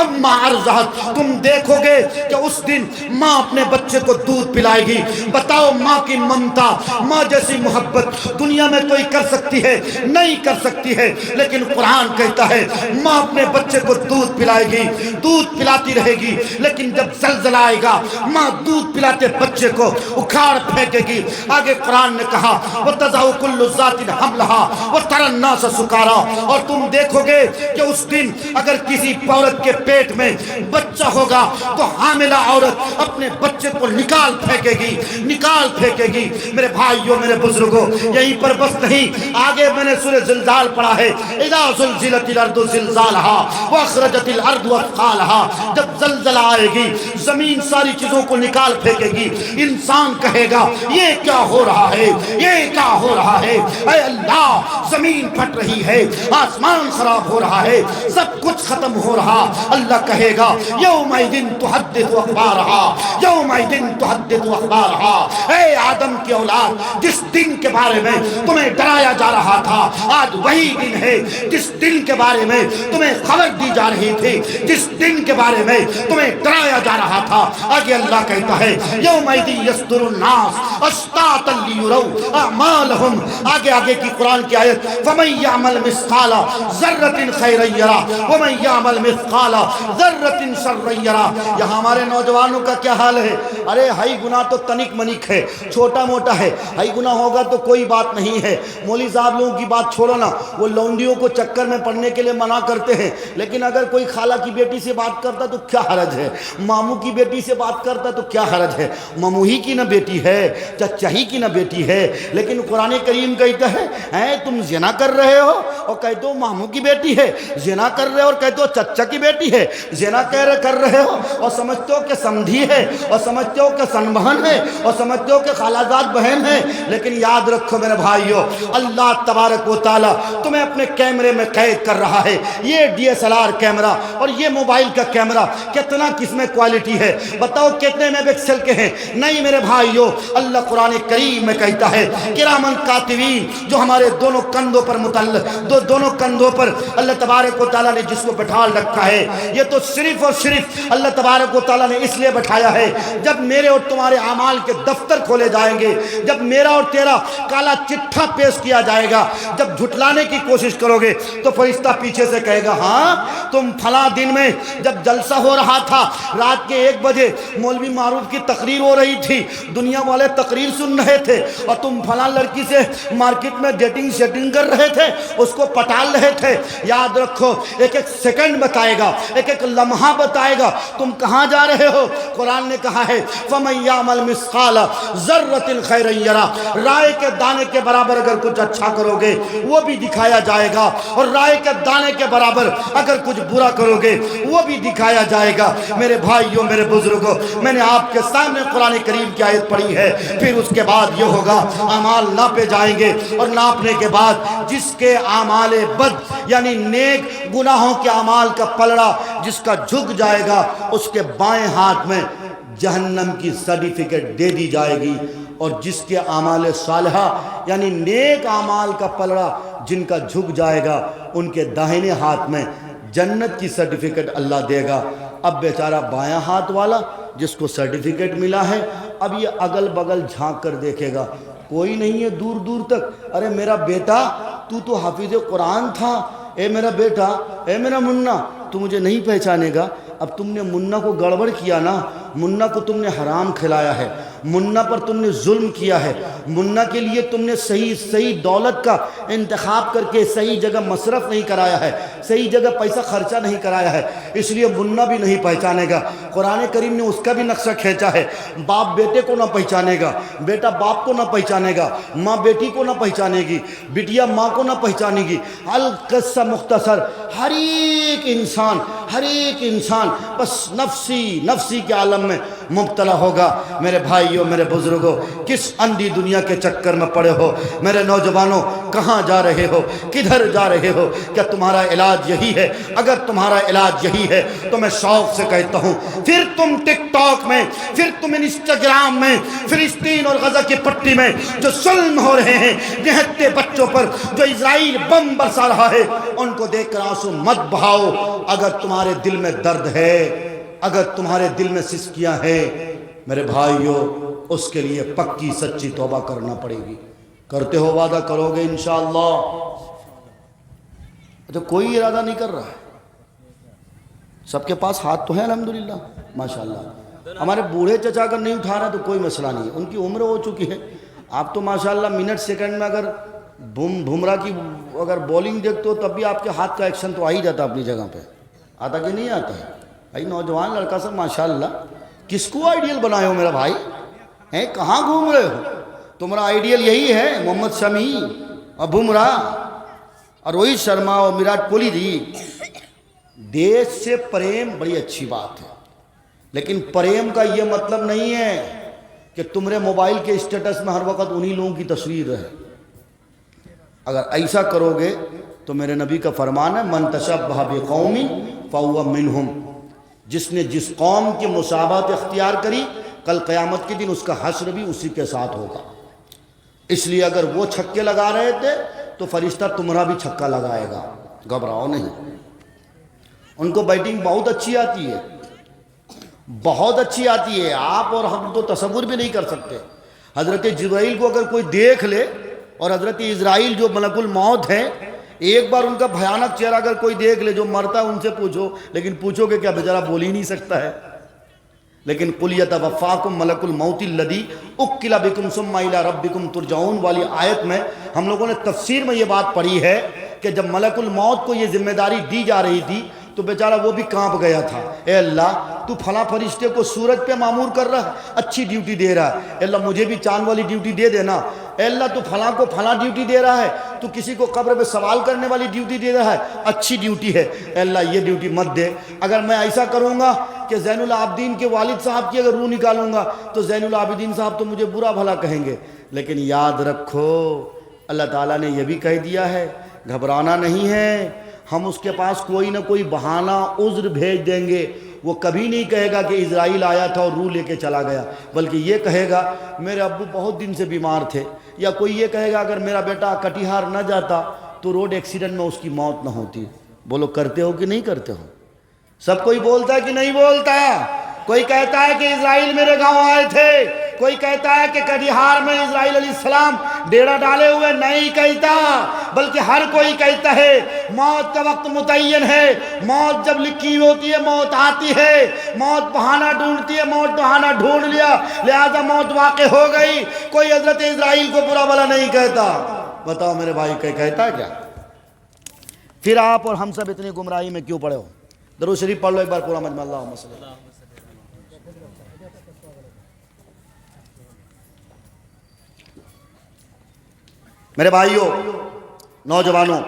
عما ارضعت۔ تم دیکھو گے کہ اس دن ماں اپنے بچے کو دودھ پلائے گی۔ بتاؤ ماں کی ممتا، ماں جیسی محبت دنیا میں کوئی کر سکتی ہے؟ نہیں کر سکتی ہے، لیکن قرآن کہتا ہے ماں اپنے بچے کو دودھ پلائے گی، دودھ پلاتی رہے گی، لیکن جب زلزلہ آئے گا ماں دودھ پلاتے بچے کو اکھاڑ پھینکے گی۔ آگے قرآن نے کہا وَتَضَعُ كُلُّ ذَاتٍ حَمْلَهَا وَتَرَى النَّاسَ سُكَارَى، اور تم دیکھو گے کہ اس دن اگر کسی عورت کے پیٹ میں بچہ ہوگا تو حاملہ عورت اپنے بچے کو نکال پھینکے گی، نکال پھینکے گی۔ میرے بھائیوں میرے بزرگوں، یہیں پر بس نہیں، آگے میں نے سورہ زلزال پڑھا ہے اذا زلزلت الارض زلزالها واخرجت الارض اثقالها، جب زلزلہ آئے گی زمین ساری چیزوں کو نکال پھینکے گی، انسان کہے گا یہ کیا ہو رہا ہے، یہ کیا ہو رہا ہے، اے اللہ زمین پھٹ رہی ہے، آسمان خراب ہو رہا ہے، سب کچھ ختم ہو رہا۔ اللہ کہے گا یومئذ تحدث اخبارها یومئذ تحدث اخبارها، اے آدم کی اولاد، جس دن کے بارے میں تمہیں ڈرایا جا رہا تھا آج وہی دن ہے، جس دن کے بارے میں تمہیں خبر دی جا رہی تھی، جس دن کے بارے میں تمہیں ڈرایا جا رہا تھا۔ آگے اللہ کہتا ہے یومئذ یصدر الناس اشتاتا لیروا اعمالهم، آگے آگے کی قرآن کی آیت فمن یعمل مثقال ذرۃ خیرا یرہ ومن یعمل مثقال ذرۃ شرا یرہ۔ یہاں ہمارے نوجوانوں کا کیا حال ہے؟ ارے ہائی گناہ تو تنک منک ہے، چھوٹا موٹا ہے، ہائی گناہ ہوگا تو کوئی بات نہیں ہے۔ مولوی صاحب لوگوں کی بات چھوڑو نا، وہ لونڈیوں کو چکر میں پڑنے کے لیے منع کرتے ہیں، لیکن اگر کوئی خالہ کی بیٹی سے بات کرتا تو کیا حرج ہے، ماموں کی بیٹی سے بات کرتا تو کیا حرج ہے، ماموں ہی کی نہ بیٹی ہے، چچا ہی کی نہ بیٹی ہے۔ لیکن قرآن کریم کہتا ہے تم زنا کر رہے ہو اور کہتے ہو ماموں کی بیٹی ہے، زنا کر رہے ہو اور کہتے ہو چچا کی بیٹی ہے، زنا کر رہے ہو اور سمجھتے ہو کہ سمدھی ہے، اور سمجھتے ہو کہ سن بہن ہے، اور سمجھتے ہو کہ خالہ زاد بہن ہے۔ لیکن یاد رکھو میرے بھائیو، اللہ تبارک و تعالیٰ تمہیں اپنے کیمرے میں قید کر رہا ہے۔ یہ D S L R camera اور یہ موبائل کا کیمرہ کتنا کس میں کوالٹی ہے، بتاؤ کتنے میگا پکسل کے ہیں؟ نہیں میرے بھائیو، اللہ قرآن کریم میں کہتا ہے کرامن کاتبین، جو ہمارے دونوں کندھوں پر دونوں کندھوں پر اللہ تبارک و تعالیٰ نے جس کو بٹھا رکھا ہے، یہ تو صرف اور صرف اللہ تبارک و تعالیٰ نے اس لیے بٹھایا ہے جب میرے اور تمہارے اعمال کے دفتر کھولے جائیں گے، جب میرا اور تیرا کالا چٹھا پیش کیا جائے گا، جب جھٹلانے کی کوشش کرو گے تو فرشتہ پیچھے سے کہے گا ہاں تم فلاں دن میں جب جلسہ ہو رہا تھا رات کے 1 بجے مولوی معروف کی تقریر ہو رہی تھی, دنیا والے تقریر سن رہے تھے, اور تم فلاں لڑکی سے مارکیٹ میں ڈیٹنگ شیٹنگ کر رہے تھے, اس کو پٹال رہے تھے. یاد رکھو ایک ایک سیکنڈ بتائے گا, ایک ایک لمحہ بتائے گا تم کہاں جا رہے ہو. قرآن نے کہا ہے فَمَن يَعْمَلْ مِثْقَالَ ذَرَّةٍ خَيْرًا يَرَهُ, رائے کے دانے کے برابر اگر کچھ اچھا کرو گے وہ بھی دکھایا جائے گا, اور رائے کے دانے کے برابر اگر کچھ برا کرو گے وہ بھی دکھایا جائے گا. میرے بھائیوں, میرے بزرگوں, میں نے آپ کے سامنے قرآن کریم کی آیت پڑھی ہے. پھر اس کے بعد یہ ہوگا اعمال ناپے جائیں گے, اور ناپنے کے بعد جس کے اعمال بد یعنی نیک گناہوں کے اعمال کا پلڑا جس کا جھک جائے گا, اس کے بائیں ہاتھ میں جہنم کی سرٹیفکیٹ دے دی جائے گی, اور جس کے اعمال صالحہ یعنی نیک اعمال کا پلڑا جن کا جھک جائے گا ان کے داہنے ہاتھ میں جنت کی سرٹیفکیٹ اللہ دے گا. اب بیچارہ بایاں ہاتھ والا جس کو سرٹیفکیٹ ملا ہے, اب یہ اگل بگل جھانک کر دیکھے گا, کوئی نہیں ہے دور دور تک. ارے میرا بیٹا تو حافظ قرآن تھا, اے میرا بیٹا, اے میرا منا, تو مجھے نہیں پہچانے گا. اب تم نے منا کو گڑبڑ کیا نا, منا کو تم نے حرام کھلایا ہے, منا پر تم نے ظلم کیا ہے, منا کے لیے تم نے صحیح دولت کا انتخاب کر کے صحیح جگہ مصرف نہیں کرایا ہے, صحیح جگہ پیسہ خرچہ نہیں کرایا ہے, اس لیے منا بھی نہیں پہچانے گا. قرآن کریم نے اس کا بھی نقشہ کھینچا ہے, باپ بیٹے کو نہ پہچانے گا, بیٹا باپ کو نہ پہچانے گا, ماں بیٹی کو نہ پہچانے گی, بٹیا ماں کو نہ پہچانے گی. القصہ مختصر, ہر ایک انسان بس نفسی کے عالم میں مبتلا ہوگا. میرے بھائیوں, میرے بزرگوں, کس اندھی دنیا کے چکر میں پڑے ہو؟ میرے نوجوانوں, کہاں جا رہے ہو, کدھر جا رہے ہو؟ کیا تمہارا علاج یہی ہے؟ اگر تمہارا علاج یہی ہے تو میں شوق سے کہتا ہوں, پھر تم ٹک ٹاک میں, پھر تم انسٹاگرام میں, فلسطین اور غزہ کی پٹی میں جو ظلم ہو رہے ہیں نہتے بچوں پر, جو اسرائیل بم برسا رہا ہے, ان کو دیکھ کر آنسو مت بہاؤ. اگر تمہارے دل میں درد ہے, اگر تمہارے دل میں سسکیاں ہیں, میرے بھائیوں, اس کے لیے پکی سچی توبہ کرنا پڑے گی. کرتے ہو وعدہ کرو گے انشاءاللہ؟ تو کوئی ارادہ نہیں کر رہا ہے. سب کے پاس ہاتھ تو ہیں الحمدللہ ماشاءاللہ. ہمارے بوڑھے چچا اگر نہیں اٹھا رہے تو کوئی مسئلہ نہیں ہے, ان کی عمر ہو چکی ہے. آپ تو ماشاءاللہ منٹ سیکنڈ میں اگر بھمرا کی اگر بولنگ دیکھتے ہو تب بھی آپ کے ہاتھ کا ایکشن تو آ ہی جاتا اپنی جگہ پہ. آتا کہ نہیں آتا ہے؟ بھائی نوجوان لڑکا سب ماشاءاللہ, کس کو آئیڈیل بنائے ہو میرا بھائی؟ ہیں کہاں گھوم رہے ہو؟ تمہارا آئیڈیل یہی ہے محمد شمی اور بھمرا اور روہت شرما اور وراٹ کوہلی جی. دیش سے پریم بڑی اچھی بات ہے, لیکن پریم کا یہ مطلب نہیں ہے کہ تمہارے موبائل کے اسٹیٹس میں ہر وقت انہی لوگوں کی تصویر رہے. اگر ایسا کرو گے تو میرے نبی کا فرمان ہے من تشبہ بقوم فہو منہم, جس نے جس قوم کی مشابہت اختیار کری کل قیامت کے دن اس کا حشر بھی اسی کے ساتھ ہوگا. اس لیے اگر وہ چھکے لگا رہے تھے تو فرشتہ تمہارا بھی چھکا لگائے گا, گھبراؤ نہیں. ان کو بیٹنگ بہت اچھی آتی ہے, بہت اچھی آتی ہے, آپ اور ہم تو تصور بھی نہیں کر سکتے. حضرت جبرائیل کو اگر کوئی دیکھ لے, اور حضرت اسرائیل جو ملک الموت ہیں, ایک بار ان کا بھیانک چہرہ اگر کوئی دیکھ لے, جو مرتا ہے ان سے پوچھو, لیکن پوچھو کہ کیا بیچارہ بول ہی نہیں سکتا ہے. لیکن قُلْ يَتَوَفَّاكُمْ مَلَكُ الْمَوْتِ الَّذِي وُكِّلَ بِكُمْ ثُمَّ إِلَىٰ رَبِّكُمْ تُرْجَعُونَ والی آیت میں ہم لوگوں نے تفسیر میں یہ بات پڑھی ہے کہ جب ملک الموت کو یہ ذمہ داری دی جا رہی تھی تو بیچارہ وہ بھی کانپ گیا تھا. اے اللہ تو فلاں فرشتے کو سورج پہ معمور کر رہا ہے, اچھی ڈیوٹی دے رہا ہے, اے اللہ مجھے بھی چاند والی ڈیوٹی دے دینا. اے اللہ تو فلاں کو فلاں ڈیوٹی دے رہا ہے, تو کسی کو قبر پہ سوال کرنے والی ڈیوٹی دے رہا ہے, اچھی ڈیوٹی ہے, اے اللہ یہ ڈیوٹی مت دے. اگر میں ایسا کروں گا کہ زین العابدین کے والد صاحب کی اگر روح نکالوں گا تو زین العابدین صاحب تو مجھے برا بھلا کہیں گے. لیکن یاد رکھو اللہ تعالیٰ نے یہ بھی کہہ دیا ہے گھبرانا نہیں ہے, ہم اس کے پاس کوئی نہ کوئی بہانہ عذر بھیج دیں گے. وہ کبھی نہیں کہے گا کہ اسرائیل آیا تھا اور روح لے کے چلا گیا, بلکہ یہ کہے گا میرے ابو بہت دن سے بیمار تھے, یا کوئی یہ کہے گا اگر میرا بیٹا کٹیہار نہ جاتا تو روڈ ایکسیڈنٹ میں اس کی موت نہ ہوتی. بولو کرتے ہو کہ نہیں کرتے ہو؟ سب کوئی بولتا ہے کہ نہیں بولتا؟ کوئی کہتا ہے کہ اسرائیل میرے گاؤں آئے تھے, کوئی کہتا ہے کہ کٹیہار میں اسرائیل علیہ السلام ڈیرا ڈالے ہوئے نہیں کہتا، بلکہ ہر کوئی کہتا ہے موت کا وقت متعین ہے، موت جب لکھی ہوتی ہے موت آتی ہے، موت بہانہ ڈھونڈتی ہے، موت بہانہ ڈھونڈ لیا لہذا موت واقع ہو گئی۔ کوئی حضرت اسرائیل کو برا بھلا نہیں کہتا۔ بتاؤ میرے بھائی کہتا ہے کیا؟ پھر آپ اور ہم سب اتنی گمراہی میں کیوں پڑے ہو؟ درود شریف پڑھ لو ایک بار پورا مجمع، اللہم صلی اللہ۔ میرے بھائیوں، نوجوانوں،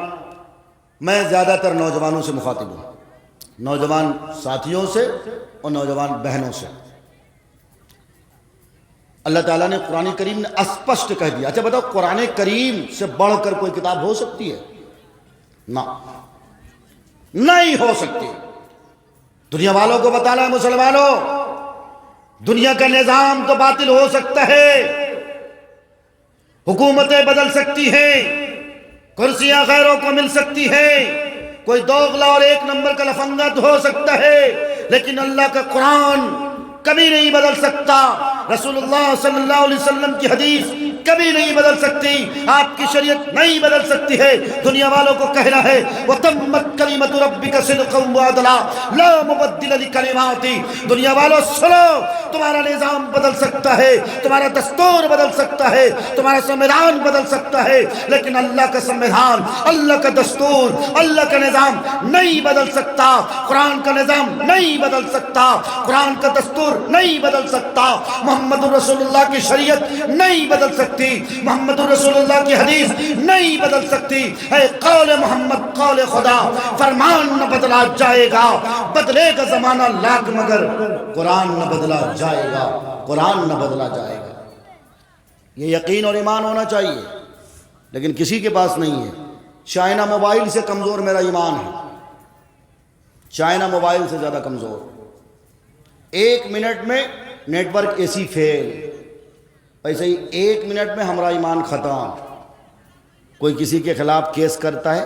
میں زیادہ تر نوجوانوں سے مخاطب ہوں، نوجوان ساتھیوں سے اور نوجوان بہنوں سے۔ اللہ تعالیٰ نے قرآن کریم نے اسپشٹ کہہ دیا۔ اچھا بتاؤ، قرآن کریم سے بڑھ کر کوئی کتاب ہو سکتی ہے؟ نہ، نہیں ہو سکتی۔ دنیا والوں کو بتانا ہے مسلمانوں، دنیا کا نظام تو باطل ہو سکتا ہے، حکومتیں بدل سکتی ہیں، کرسیاں غیروں کو مل سکتی ہیں، کوئی دوغلا اور ایک نمبر کا لفنگت ہو سکتا ہے، لیکن اللہ کا قرآن کبھی نہیں بدل سکتا۔ رسول اللہ صلی اللہ علیہ وسلم کی حدیث کبھی نہیں بدل سکتی، آپ کی شریعت نہیں بدل سکتی ہے۔ دنیا والوں کو کہنا ہے وَتَمَّتْ كَلِمَةُ رَبِّكَ صِدْقًا وَعَدْلًا لَا مُبَدِّلَ لِكَلِمَاتِهِ۔ دنیا والوں سنو، تمہارا نظام بدل سکتا ہے، تمہارا دستور بدل سکتا ہے، تمہارا سنویدھان بدل سکتا ہے، لیکن اللہ کا سنویدھان، اللہ کا دستور، اللہ کا نظام نہیں بدل سکتا۔ قرآن کا نظام نہیں بدل سکتا، قرآن کا دستور نہیں بدل سکتا، محمد رسول اللہ کی شریعت نہیں بدل سکتی، محمد رسول اللہ کی حدیث نہیں بدل سکتی۔ اے قول محمد قول خدا، فرمان نہ بدلا جائے گا، بدلے گا زمانہ لاکھ مگر قرآن نہ بدلا جائے گا، قرآن نہ بدلا جائے گا۔ یہ یقین اور ایمان ہونا چاہیے، لیکن کسی کے پاس نہیں ہے۔ چائنا موبائل سے کمزور میرا ایمان ہے، چائنا موبائل سے زیادہ کمزور۔ 1 منٹ میں نیٹ ورک ایسی فیل، ایسے ہی 1 منٹ میں ہمارا ایمان ختم۔ کوئی کسی کے خلاف کیس کرتا ہے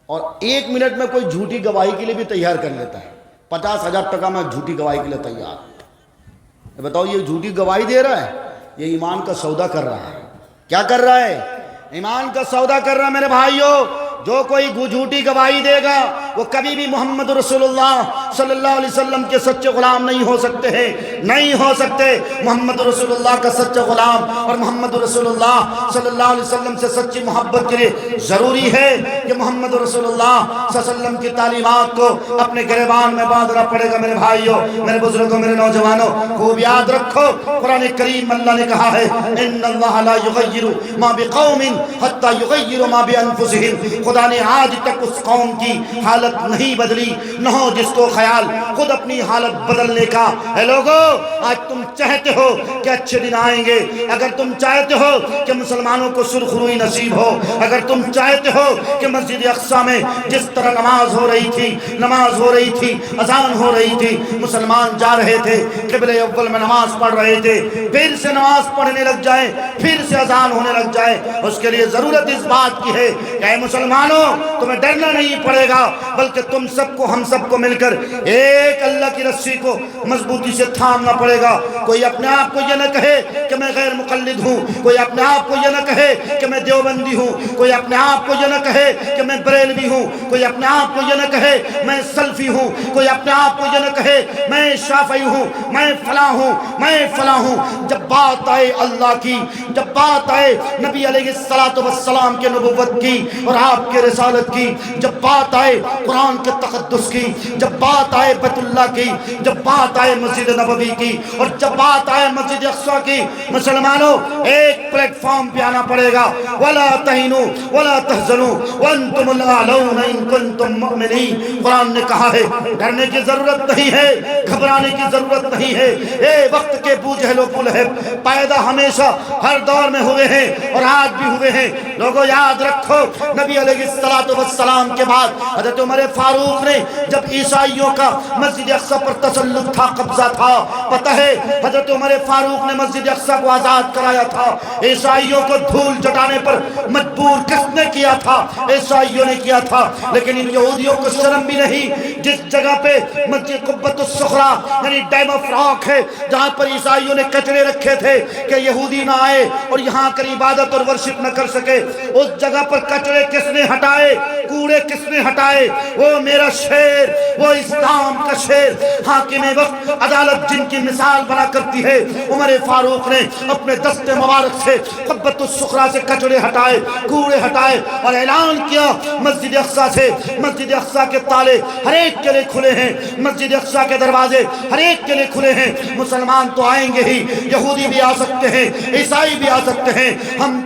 اور 1 منٹ میں کوئی جھوٹی گواہی کے لیے بھی تیار کر لیتا ہے، 50,000 ٹکا میں جھوٹی گواہی کے لیے تیار۔ بتاؤ یہ جھوٹی گواہی دے رہا ہے، یہ ایمان کا سودا کر رہا ہے۔ کیا کر رہا ہے؟ ایمان کا سودا کر رہا ہے۔ میرے بھائیوں، جو کوئی جھوٹی گواہی دے گا وہ کبھی بھی محمد رسول اللہ صلی اللہ علیہ وسلم کے سچے غلام نہیں ہو سکتے ہیں، نہیں ہو سکتے۔ محمد رسول اللہ کا سچا غلام اور محمد رسول اللہ صلی اللہ علیہ وسلم سے سچی محبت کے لیے ضروری ہے کہ محمد رسول اللہ صلی اللہ علیہ وسلم کی تعلیمات کو اپنے گریبان میں باندھنا پڑے گا۔ میرے بھائیوں، میرے بزرگوں، میرے نوجوانوں، خوب یاد رکھو، قرآن کریم اللہ نے کہا ہے ان اللہ لا یغیر ما بقوم حتی یغیروا ما بانفسہم۔ خدا نے آج تک اس قوم کی حالت نہیں بدلی، نہ ہو جس کو خیال خود اپنی حالت بدلنے کا۔ اے لوگو، آج تم چاہتے ہو کہ اچھے دن آئیں گے، اگر تم چاہتے ہو کہ مسلمانوں کو سرخ روئی نصیب ہو، اگر تم چاہتے ہو کہ مسجد اقصی میں جس طرح نماز ہو رہی تھی، اذان ہو رہی تھی، مسلمان جا رہے تھے قبلہ اول میں نماز پڑھ رہے تھے، پھر سے نماز پڑھنے لگ جائیں، پھر سے اذان ہونے لگ جائے، اس کے لیے ضرورت اس بات کی ہے کہ اے مسلمانوں، تمہیں ڈرنا نہیں پڑے گا، بلکہ تم سب کو، ہم سب کو مل کر ایک اللہ کی رسی کو مضبوطی سے تھامنا پڑے گا۔ کوئی اپنے آپ کو یہ نہ کہے کہ میں غیر مقلد ہوں، کوئی اپنے آپ کو یہ نہ کہے کہ میں دیوبندی ہوں، کوئی اپنے آپ کو یہ نہ کہے کہ میں بریلوی ہوں، کوئی اپنے آپ کو یہ نہ کہے میں سلفی ہوں، کوئی اپنے آپ کو یہ نہ کہے میں شافعی ہوں، میں فلاں ہوں، میں فلاں ہوں۔ جب بات آئے اللہ کی، جب بات آئے نبی علیہ السلام کے نبوت کی اور آپ کے رسالت کی، جب بات آئے قرآن کے تقدس کی، جب بات آئے بیت اللہ کی، جب بات آئے مسجد نبوی کی، اور جب بات آئے مسجد اقصی کی، مسلمانوں ایک پلیٹ فارم پہ آنا پڑے گا۔ وَلَا تَهِنُوا وَلَا تَحْزَنُوا وَأَنْتُمُ الْأَعْلَوْنَ إِن كُنتُم مُّؤْمِنِينَ۔ قرآن نے کہا ہے ڈرنے کی ضرورت نہیں ہے، گھبرانے کی ضرورت نہیں ہے۔ اے وقت کے ابو جہل و ابو لہب پیدا ہمیشہ ہر دور میں ہوئے ہیں اور آج بھی ہوئے ہیں۔ لوگوں یاد رکھو، نبی علیہ السلام کے بعد حضرت عمر فاروق نے جب عیسائیوں کا مسجد اقصی پر تسلط تھا، قبضہ تھا، پتہ ہے حضرت عمر فاروق نے مسجد اقصی کو آزاد کرایا تھا۔ عیسائیوں کو دھول چٹانے پر مجبور کس نے کیا تھا؟ عیسائیوں نے کیا تھا۔ لیکن ان یہودیوں کو شرم بھی نہیں، جس جگہ پہ مسجد قبۃ الصخرہ یعنی ڈیم آف راک ہے، جہاں پر عیسائیوں نے کچرے رکھے تھے کہ یہودی نہ آئے اور یہاں کر عبادت اور ورشپ نہ کر سکے، اس جگہ پر کچرے کس نے ہٹائے، کوڑے کس نے ہٹائے؟ وہ میرا شیر، وہ اسلام کا شیر، حاکم وقت، عدالت جن کی مثال بنا کرتی ہے، عمر فاروق نے اپنے دست مبارک سے قبۃ الصخرہ سے کچرے ہٹائے، کوڑے ہٹائے اور اعلان کیا مسجد اقصیٰ سے، مسجد اقصیٰ کے تالے ہر ایک کے لیے کھلے ہیں، مسجد اقصیٰ کے دروازے ہر ایک کے لیے کھلے ہیں، مسلمان تو آئیں گے ہی، یہودی بھی آ سکتے ہیں، عیسائی بھی آ سکتے ہیں، ہم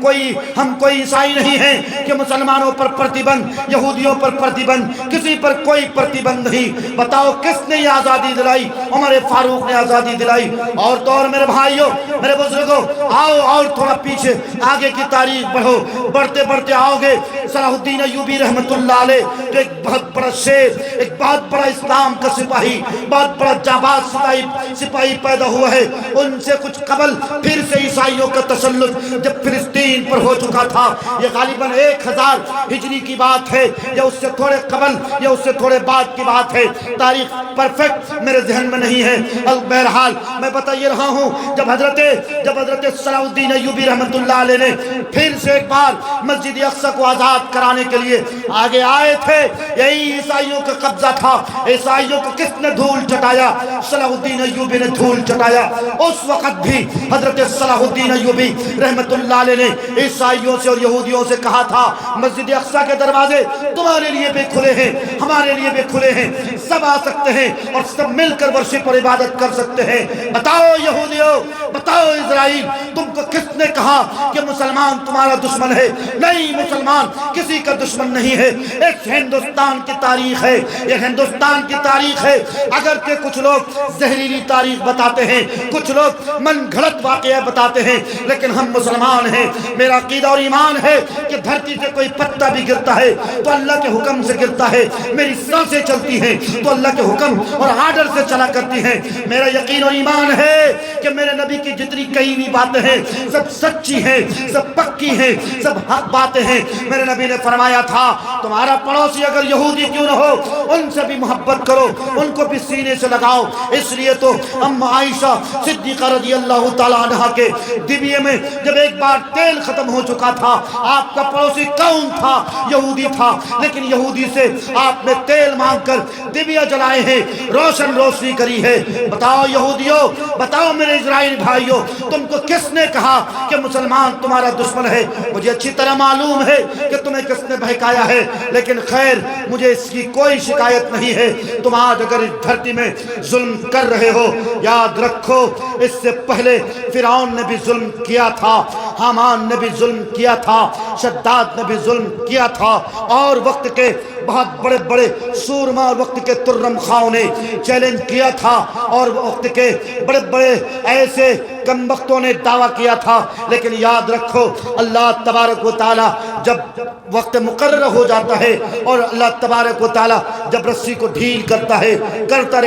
کوئی عیسائی نہیں ہیں کہ مسلمانوں پر پرتیبند، یہودیوں پر پرتیبند، کسی پر کوئی پرتیبند نہیں۔ بتاؤ کس نے یہ آزادی دلائی؟ عمر فاروق نے آزادی دلائی۔ اور تو اور میرے بھائیوں، میرے بزرگوں، آؤ اور تھوڑا پیچھے آگے کی تاریخ بڑھو، بڑھتے بڑھتے آؤ گے صلاح الدین ایوبی رحمت اللہ علیہ، جو ایک بہت بڑا شیر، ایک بہت بڑا اسلام کا سپاہی، بہت بڑا جانباز سپاہی پیدا ہوا ہے، ان سے کچھ قبل پھر سے عیسائیوں کا تسلط جب فلسطین پر ہو چکا تھا، یہ غالباً 1000 ہجری کی بات ہے، یا اس سے تھوڑے قبل یا اس سے تھوڑے بعد کی بات ہے، تاریخ پرفیکٹ میرے ذہن میں نہیں ہے۔ بہرحال میں بتا یہ رہا ہوں، جب حضرت صلاح الدین ایوبی رحمت اللہ علیہ نے پھر سے ایک بار مسجد اقصیٰ کو آزاد کرانے کے لیے آگے آئے تھے، یہی عیسائیوں کا قبضہ تھا۔ عیسائیوں کو کس نے دھول چٹایا؟ صلاح الدین ایوبی نے دھول چٹایا۔ اس وقت بھی حضرت صلاح الدین ایوبی رحمت اللہ علیہ نے عیسائیوں سے اور یہودیوں سے کہا تھا، مسجد اقصیٰ کے دروازے تمہارے لیے بھی کھلے ہیں، ہمارے لیے بھی کھلے ہیں، سب آ سکتے ہیں اور سب مل کر ورشپ اور عبادت کر سکتے ہیں۔ بتاؤ یہودیوں، بتاؤ اسرائیل، تم کو کس نے کہا کہ مسلمان تمہارا دشمن ہے؟ نہیں، مسلمان کسی کا دشمن نہیں ہے۔ اس ہندوستان کی تاریخ ہے، یہ ہندوستان کی تاریخ ہے، اگرچہ کچھ لوگ زہریلی تاریخ بتاتے ہیں، کچھ لوگ من گھڑت واقعہ بتاتے ہیں، لیکن ہم مسلمان ہیں۔ میرا عقیدہ اور ایمان ہے کہ دھرتی سے کوئی پتا بھی گرتا ہے تو اللہ کے حکم سے گرتا ہے، میری سانسیں چلتی ہیں تو اللہ کے حکم اور آرڈر سے چلا کرتی ہیں۔ میرا یقین اور ایمان ہے کہ میرے نبی کی جتنی کہی ہوئی باتیں ہیں سب سچی ہیں، سب پکی ہیں، سب حق باتیں ہیں۔ میرے نبی نے فرمایا تھا، تمہارا پڑوسی اگر یہودی کیوں نہ ہو، ان سے بھی محبت کرو، ان کو بھی سینے سے لگاؤ۔ اس لیے تو ام عائشہ صدیقہ رضی اللہ تعالیٰ عنہ کے ڈبے میں جب ایک بار تیل ختم ہو چکا تھا، آپ کا پڑوسی کون تھا؟ یہودی تھا، لیکن یہودی سے آپ نے تیل مانگ کر ڈبیا جلائے ہیں، روشنی کری ہے۔ بتاؤ یہودیوں، بتاؤ میرے اسرائیل بھائیوں، تم کو کس نے کہا کہ مسلمان تمہارا دشمن ہے؟ مجھے اچھی طرح معلوم ہے کہ تمہیں کس نے بہکایا ہے، لیکن خیر مجھے اس کی کوئی شکایت نہیں ہے۔ تم آج اگر اس دھرتی میں ظلم کر رہے ہو، یاد رکھو اس سے پہلے فرعون نے بھی ظلم کیا تھا، حامان نے بھی ظلم کیا تھا، شداد نے بھی ظلم کیا تھا، اور وقت کے بہت بڑے بڑے سورما اور وقت کے ترم خاؤں نے چیلنج کیا تھا، اور وقت کے بڑے بڑے ایسے کم وقتوں نے دعویٰ کیا تھا۔ لیکن یاد رکھو اللہ تبارک و تعالی جب وقت مقرر ہو جاتا ہے اور اللہ تبارک و تعالی جب رسی کو ڈھیل کرتا ہے، کرتا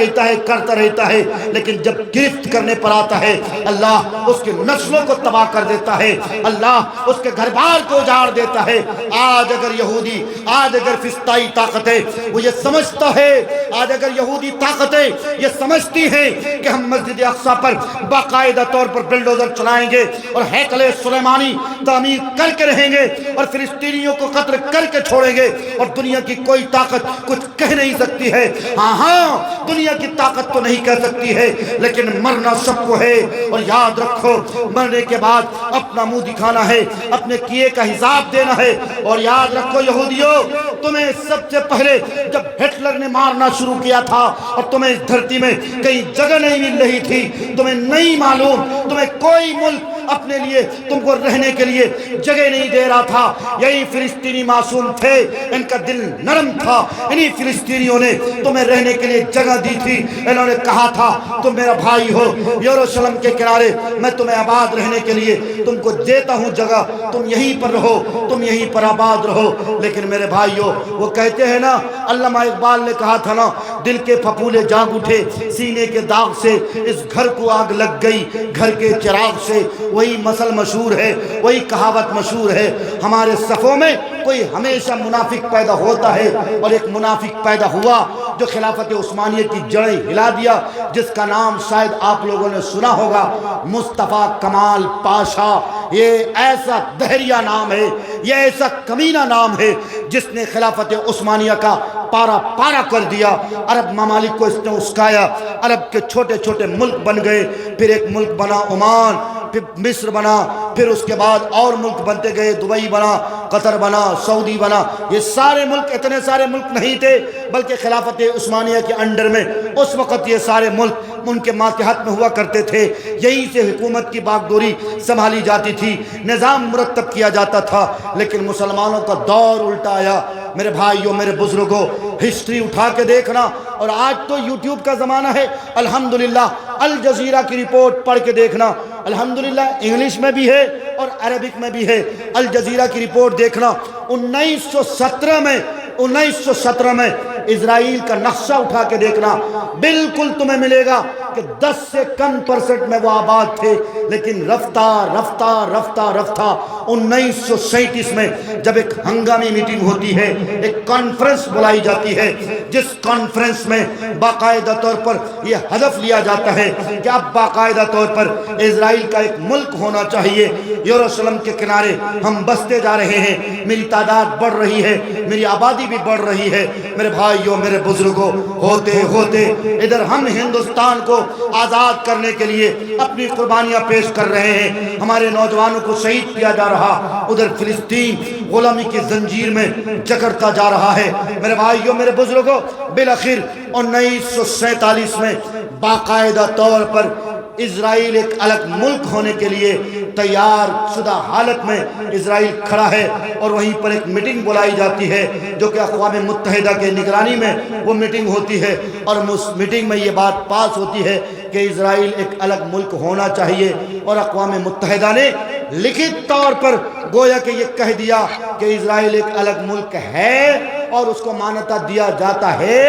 رہتا ہے، لیکن جب گرفت کرنے پر آتا ہے اللہ اس کی نسلوں کو تباہ کر دیتا ہے، اللہ اس کے گھر بار کو اجاڑ دیتا ہے۔ آج اگر یہودی، آج اگر فلسطینی طاقتیں وہ یہ سمجھتا ہے، آج اگر یہودی طاقتیں یہ سمجھتی ہیں کہ ہم مسجد اقصیٰ پر باقاعدہ طور پر بلڈوزر چلائیں گے اور ہیکل سلیمانی تعمیر کر کے رہیں گے اور فلسطینیوں کو قتل کر کے چھوڑیں گے اور دنیا کی کوئی طاقت کچھ کہہ نہیں سکتی ہے، ہاں دنیا کی طاقت تو نہیں کہہ سکتی ہے، لیکن مرنا سب کو ہے۔ اور یاد رکھو مرنے کے بعد اپنا منہ دکھانا ہے، اپنے کیے کا حساب دینا ہے۔ اور یاد رکھو یہودیوں، تمہیں سب سے پہلے جب ہٹلر نے مارنا شروع کیا تھا اور تمہیں اس دھرتی میں کہیں جگہ نہیں مل رہی تھی، تمہیں نہیں معلوم، تمہیں کوئی ملک اپنے لیے تم کو رہنے کے لیے جگہ نہیں دے رہا تھا، یہی فلسطینی معصوم تھے، ان کا دل نرم تھا، انہی فلسطینیوں نے تمہیں رہنے کے لیے جگہ دی تھی۔ انہوں نے کہا تھا تم میرا بھائی ہو، یروشلم کے کنارے میں تمہیں آباد رہنے کے لیے تم کو دیتا ہوں جگہ، تم یہیں پر رہو، تم یہیں پر آباد رہو۔ لیکن میرے بھائیو وہ کہتے ہیں نا، علامہ اقبال نے کہا تھا نا، دل کے پھپھولے جاگ اٹھے، سینے کے داغ سے اس گھر کو آگ لگ گئی، گھر کے چراغ سے۔ وہی مثل مشہور ہے، وہی کہاوت مشہور ہے، ہمارے صفوں میں کوئی ہمیشہ منافق پیدا ہوتا ہے، اور ایک منافق پیدا ہوا جو خلافت عثمانیہ کی جڑیں ہلا دیا، جس کا نام شاید آپ لوگوں نے سنا ہوگا، مصطفیٰ کمال پاشا۔ یہ ایسا دہریہ نام ہے، یہ ایسا کمینہ نام ہے جس نے خلافت عثمانیہ کا پارا پارا کر دیا۔ عرب ممالک کو اس نے اسکایا، عرب کے چھوٹے چھوٹے ملک بن گئے، پھر ایک ملک بنا عمان، پھر مصر بنا، پھر اس کے بعد اور ملک بنتے گئے، دبئی بنا، قطر بنا، سعودی بنا۔ یہ سارے ملک، اتنے سارے ملک نہیں تھے، بلکہ خلافت عثمانیہ کے انڈر میں اس وقت یہ سارے ملک ان کے ماتحت میں ہوا کرتے تھے۔ یہیں سے حکومت کی باغدوری سنبھالی جاتی تھی، نظام مرتب کیا جاتا تھا۔ لیکن مسلمانوں کا دور الٹا آیا۔ میرے بھائیوں، میرے بزرگوں، ہسٹری اٹھا کے دیکھنا، اور آج تو یوٹیوب کا زمانہ ہے، الحمدللہ الجزیرہ کی رپورٹ پڑھ کے دیکھنا، الحمدللہ انگلش میں بھی ہے اور عربک میں بھی ہے۔ الجزیرہ کی رپورٹ دیکھنا، 1917 میں اسرائیل کا نقشہ اٹھا کے دیکھنا، بالکل تمہیں ملے گا کہ 10 سے کم % میں وہ آباد تھے۔ لیکن رفتہ رفتہ رفتہ رفتہ 1937 میں جب ایک ہنگامی میٹنگ ہوتی ہے، ایک کانفرنس بلائی جاتی ہے، جس کانفرنس میں باقاعدہ طور پر یہ ہدف لیا جاتا ہے کہ اب باقاعدہ طور پر اسرائیل کا ایک ملک ہونا چاہیے۔ یروشلم کے کنارے ہم بستے جا رہے ہیں، میری تعداد بڑھ رہی ہے، میری آبادی بھی بڑھ رہی ہے۔ میرے بھائیوں، میرے بزرگوں، ہوتے ہوتے ادھر ہم ہندوستان کو آزاد کرنے کے لیے اپنی قربانیاں پیش کر رہے ہیں، ہمارے نوجوانوں کو شہید کیا جا رہا، ادھر فلسطین غلامی کی زنجیر میں جکڑتا جا رہا ہے۔ میرے بھائیوں، میرے بزرگوں، بالآخر 1947 میں باقاعدہ طور پر اسرائیل ایک الگ ملک ہونے کے لیے تیار شدہ حالت میں اسرائیل کھڑا ہے، اور وہیں پر ایک میٹنگ بلائی جاتی ہے جو کہ اقوام متحدہ کے نگرانی میں وہ میٹنگ ہوتی ہے، اور اس میٹنگ میں یہ بات پاس ہوتی ہے کہ اسرائیل ایک الگ ملک ہونا چاہیے۔ اور اقوام متحدہ نے لکھت طور پر گویا کہ یہ کہہ دیا کہ اسرائیل ایک الگ ملک ہے اور اس کو مانتا دیا جاتا ہے،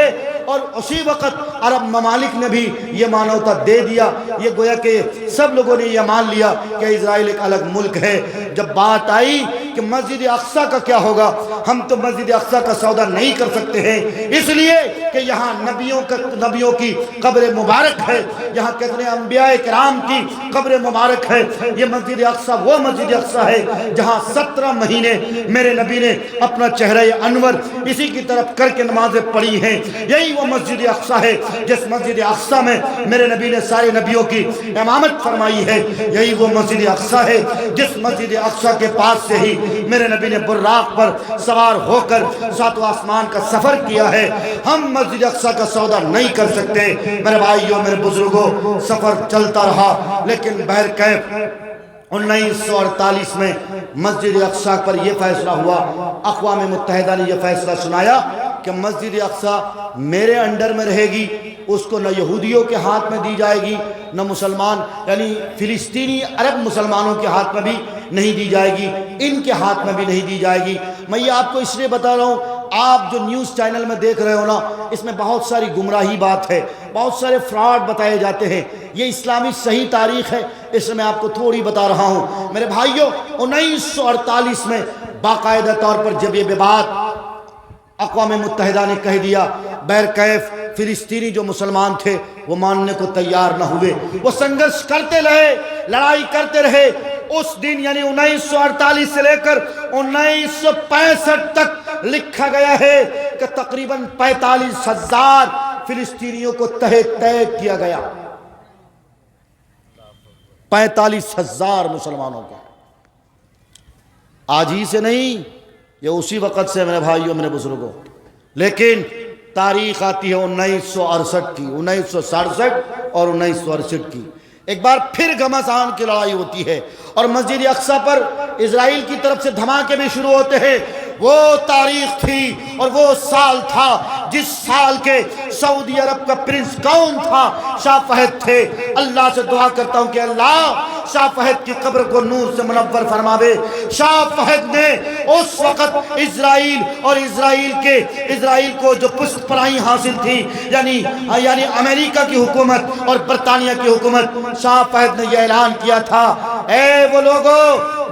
اور اسی وقت عرب ممالک نے بھی یہ مانوتا دے دیا۔ یہ گویا کہ سب لوگوں نے یہ مان لیا کہ اسرائیل ایک الگ ملک ہے۔ جب بات آئی کہ مسجد اقصیٰ کا کیا ہوگا، ہم تو مسجد اقصیٰ کا سودا نہیں کر سکتے ہیں، اس لیے کہ یہاں نبیوں کی قبر مبارک ہے، یہاں کتنے انبیاء کرام کی قبر مبارک ہے۔ یہ مسجد اقصیٰ وہ مسجد اقصیٰ ہے جہاں 17 مہینے میرے نبی نے اپنا چہرہ انور اسی کی طرف کر کے نمازیں پڑھی ہیں۔ یہی وہ مسجد اقصیٰ ہے جس مسجد اقصیٰ میں میرے نبی نے سارے نبیوں کی امامت فرمائی ہے۔ یہی وہ مسجد اقصیٰ ہے جس مسجد اقصیٰ کے پاس سے ہی میرے نبی نے براق پر سوار ہو کر 7 آسمان کا سفر کیا ہے۔ ہم مسجد اقصیٰ کا سودا نہیں کر سکتے۔ میرے بھائیوں، میرے بزرگوں، سفر چلتا رہا، لیکن بہرکیف 1948 میں مسجد اقصیٰ پر یہ فیصلہ ہوا، اقوام متحدہ نے یہ فیصلہ سنایا کہ مسجد اقصیٰ میرے انڈر میں رہے گی، اس کو نہ یہودیوں کے ہاتھ میں دی جائے گی، نہ مسلمان یعنی فلسطینی عرب مسلمانوں کے ہاتھ میں بھی نہیں دی جائے گی، ان کے ہاتھ میں بھی نہیں دی جائے گی۔ میں یہ آپ کو اس لیے بتا رہا ہوں، آپ جو نیوز چینل میں دیکھ رہے ہو نا، اس میں بہت ساری گمراہی بات ہے، بہت سارے فراڈ بتائے جاتے ہیں۔ یہ اسلامی صحیح تاریخ ہے، اس میں آپ کو تھوڑی بتا رہا ہوں۔ میرے بھائیوں، 1948 میں باقاعدہ طور پر جب یہ بات اقوام متحدہ نے کہہ دیا، بہرکیف فلسطینی جو مسلمان تھے وہ ماننے کو تیار نہ ہوئے، وہ سنگرش کرتے رہے، لڑائی کرتے رہے۔ اس دن یعنی 1948 سے لے کر 1965 تک لکھا گیا ہے کہ تقریباً 45,000 فلسطینیوں کو تہہ کیا گیا، 45,000 مسلمانوں کو۔ آج ہی سے نہیں، یہ اسی وقت سے میرے بھائیوں، میرے بزرگوں۔ لیکن تاریخ آتی ہے 1968 کی، 1967 اور 1968 کی۔ ایک بار پھر گھمسان کی لڑائی ہوتی ہے، اور مسجد اقصیٰ پر اسرائیل کی طرف سے دھماکے بھی شروع ہوتے ہیں۔ وہ تاریخ تھی اور وہ سال تھا جس سال کے سعودی عرب کا پرنس کون تھا؟ شاہ فہد تھے۔ اللہ سے دعا کرتا ہوں کہ اللہ شاہ فہد کی قبر کو نور سے منور فرماوے۔ شاہ فہد نے اس وقت اسرائیل کو جو پشت پناہی حاصل تھی، یعنی امریکہ کی حکومت اور برطانیہ کی حکومت، شاہ فہد نے یہ اعلان کیا تھا، اے وہ لوگوں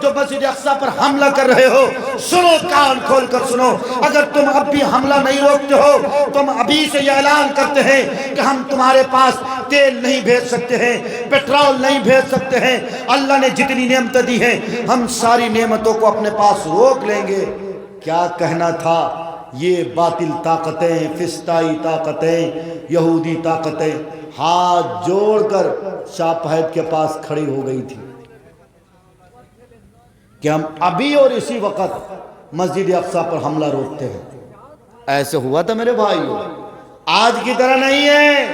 جو مسجد اقصی پر حملہ کر رہے ہو، سنو، کان کھول کر سنو، اگر تم اب بھی حملہ نہیں روکتے ہو، تم ابھی سے یہ اعلان کرتے ہیں کہ ہم تمہارے پاس تیل نہیں بھیج سکتے ہیں، پیٹرول نہیں بھیج سکتے ہیں، اللہ نے جتنی نعمتیں دی ہیں ہم ساری نعمتوں کو اپنے پاس روک لیں گے۔ کیا کہنا تھا؟ یہ باطل طاقتیں، فسطائی طاقتیں، یہودی طاقتیں ہاتھ جوڑ کر شاہ فہد کے پاس کھڑی ہو گئی تھی کہ ہم ابھی اور اسی وقت مسجد اقصی پر حملہ روکتے ہیں۔ ایسے ہوا تھا میرے بھائیو، آج کی طرح نہیں ہے۔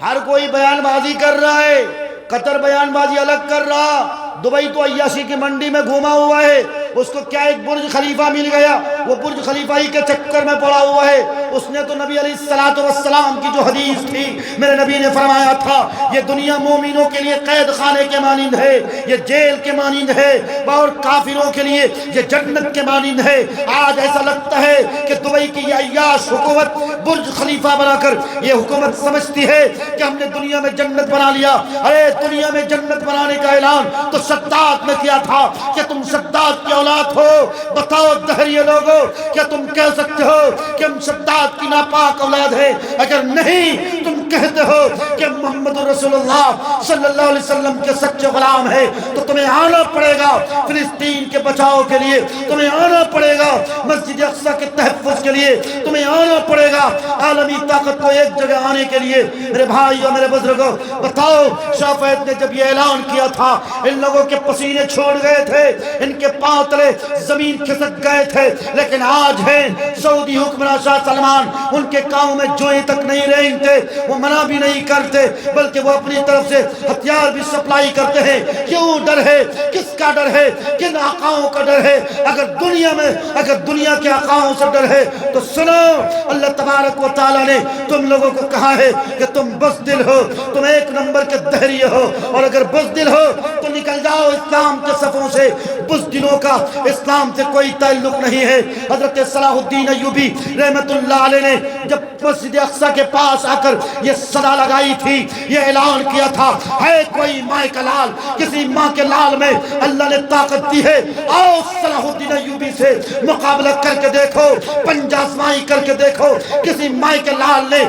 ہر کوئی بیان بازی کر رہا ہے، قطر بیان بازی الگ کر رہا، دبئی تو عیاشی کی منڈی میں گھوما ہوا ہے، اس کو کیا ایک برج خلیفہ مل گیا، وہ برج خلیفہ ہی کے چکر میں پڑا ہوا ہے۔ اس نے تو نبی علیہ السلام کی جو حدیث تھی، میرے نبی نے فرمایا تھا یہ دنیا مومنوں کے لیے قید خانے کے مانند ہے، یہ جیل کے مانند ہے، اور کافروں کے لیے یہ جنت کے مانند ہے۔ آج ایسا لگتا ہے کہ دبئی کی یہ عیاش حکومت برج خلیفہ بنا کر یہ حکومت سمجھتی ہے کہ ہم نے دنیا میں جنت بنا لیا۔ ارے دنیا میں جنت بنانے کا اعلان تو شداد نے کیا تھا کہ تم شداد کی اولاد ہو۔ بتاؤ دہریے لوگوں، کیا تم کہہ سکتے ہو کہ ہم شداد کی ناپاک اولاد ہیں؟ اگر نہیں تم کہتے ہو کہ محمد رسول اللہ صلی اللہ علیہ وسلم کے سچے غلام ہیں، تو تمہیں آنا پڑے گا فلسطین کے بچاؤ کے لیے، تمہیں آنا پڑے گا مسجد اقصی کے تحفظ کے لیے، تمہیں آنا پڑے گا عالمی طاقت کو ایک جگہ آنے کے لیے۔ میرے بھائی اور میرے بزرگوں، بتاؤ شاہ فہد نے جب یہ اعلان کیا تھا، ان لوگوں کے پسینے چھوڑ گئے تھے، ان کے پاؤں تلے زمین کھسک گئے تھے، لیکن آج ہیں سعودی حکمراں شاہ سلمان، ان کے کاؤں میں جوئیں تک نہیں رینگتے، وہ منع بھی نہیں کرتے، بلکہ وہ اپنی طرف سے ہتھیار بھی سپلائی کرتے ہیں۔ کیوں ڈر ہے؟ کس کا ڈر ہے؟ کن آقاؤں کا ڈر ہے؟ اگر دنیا کے آقاؤں سے ڈر ہے تو سنو، اللہ تبارک و تعالیٰ نے تم لوگوں کو کہا ہے کہ تم بزدل ہو، تم ایک نمبر کے دہریے ہو، اور اگر بزدل ہو تو نکل جاؤ اسلام کے صفوں سے۔ بزدلوں کا اسلام سے کوئی تعلق نہیں ہے۔ حضرت صلاح الدین ایوبی رحمت اللہ علیہ نے جب مسجد اقصی کے پاس آ کر یہ صدا لگائی تھی، یہ اعلان کیا تھا، ہے کوئی ماں کا لال، کسی ماں کے لال میں اللہ نے طاقت دی ہے، آؤ صلاح الدین ایوبی سے مقابلہ کر کے دیکھو، پنجہ آزمائی کر کے دیکھو۔ کسی ماں کے لال نے،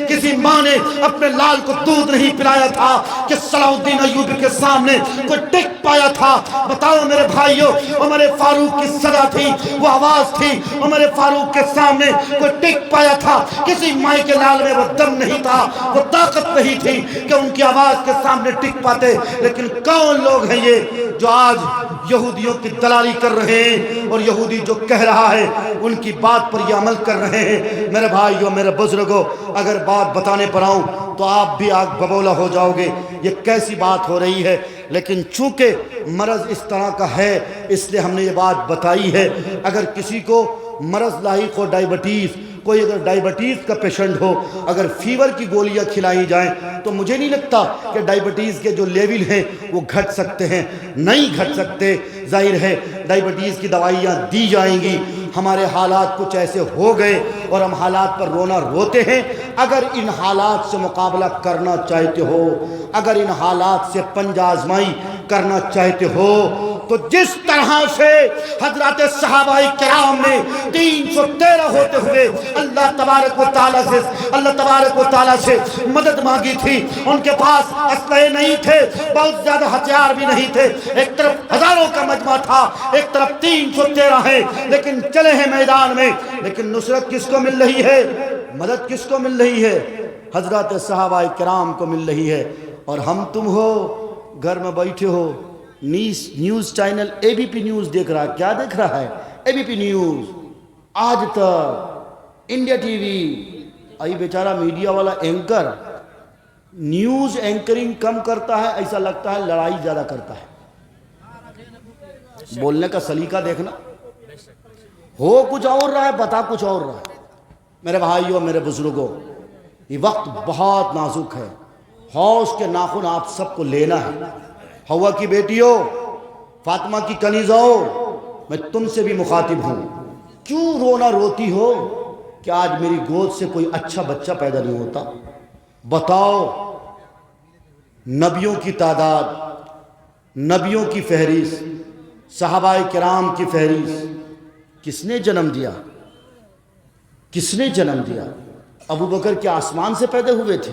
کسی ماں نے اپنے لال کو دودھ نہیں پلایا تھا کہ صلاح الدین ایوبی کے سامنے کوئی ٹک پایا تھا؟ بتاؤ میرے بھائیوں، عمر فاروق کی صدا تھی، وہ آواز تھی، عمر فاروق کے سامنے کوئی ٹک پایا تھا؟ کسی ماں کے لال میں وہ دم نہیں تھا، وہ طاقت نہیں تھی کہ ان کی آواز کے سامنے ٹک پاتے۔ لیکن کون لوگ ہیں یہ جو آج یہودیوں کی دلالی کر رہے ہیں، اور یہودی جو کہہ رہا ہے ان کی بات پر یہ عمل کر رہے ہیں؟ میرے بھائیوں، میرے بزرگوں، اگر بات بتانے پر آؤں تو آپ بھی آگ ببولا ہو جاؤ گے، یہ کیسی بات ہو رہی ہے؟ لیکن چونکہ مرض اس طرح کا ہے اس لیے ہم نے یہ بات بتائی ہے۔ اگر کسی کو مرض لاحق ہو، ڈائبٹیز، کوئی اگر ڈائبٹیز کا پیشنٹ ہو، اگر فیور کی گولیاں کھلائی جائیں تو مجھے نہیں لگتا کہ ڈائبٹیز کے جو لیول ہیں وہ گھٹ سکتے ہیں، نہیں گھٹ سکتے۔ ظاہر ہے ڈائبٹیز کی دوائیاں دی جائیں گی۔ ہمارے حالات کچھ ایسے ہو گئے اور ہم حالات پر رونا روتے ہیں۔ اگر ان حالات سے مقابلہ کرنا چاہتے ہو، اگر ان حالات سے پنجہ آزمائی کرنا چاہتے ہو، تو جس طرح سے حضرات صحابہ کرام نے 313 ہوتے ہوئے اللہ تبارک و تعالیٰ سے مدد مانگی تھی، ان کے پاس اسلحے نہیں تھے، بہت زیادہ ہتھیار بھی نہیں تھے، ایک طرف ہزاروں کا مجمع تھا، ایک طرف 313 ہیں، لیکن چلے ہیں میدان میں۔ لیکن نصرت کس کو مل رہی ہے؟ مدد کس کو مل رہی ہے؟ حضرات صحابہ کرام کو مل رہی ہے۔ اور ہم تم ہو گھر میں بیٹھے ہو، نیوز چینل اے بی پی نیوز دیکھ رہا ہے۔ کیا دیکھ رہا ہے؟ اے بی پی نیوز، آج تک، انڈیا ٹی وی۔ ای بیچارہ میڈیا والا اینکر نیوز اینکرنگ کم کرتا ہے، ایسا لگتا ہے لڑائی زیادہ کرتا ہے۔ بولنے کا سلیقہ دیکھنا، ہو کچھ اور رہا ہے، بتا کچھ اور رہا ہے۔ میرے بھائیوں، میرے بزرگوں، یہ وقت بہت نازک ہے، ہوش کے ناخن آپ سب کو لینا ہے۔ ہوا کی بیٹیوں، فاطمہ کی کنیزاؤں، میں تم سے بھی مخاطب ہوں، کیوں رونا روتی ہو کہ آج میری گود سے کوئی اچھا بچہ پیدا نہیں ہوتا؟ بتاؤ، نبیوں کی تعداد، نبیوں کی فہرست، صحابہ کرام کی فہرست، کس نے جنم دیا؟ کس نے جنم دیا؟ ابو بکر کیا آسمان سے پیدا ہوئے تھے؟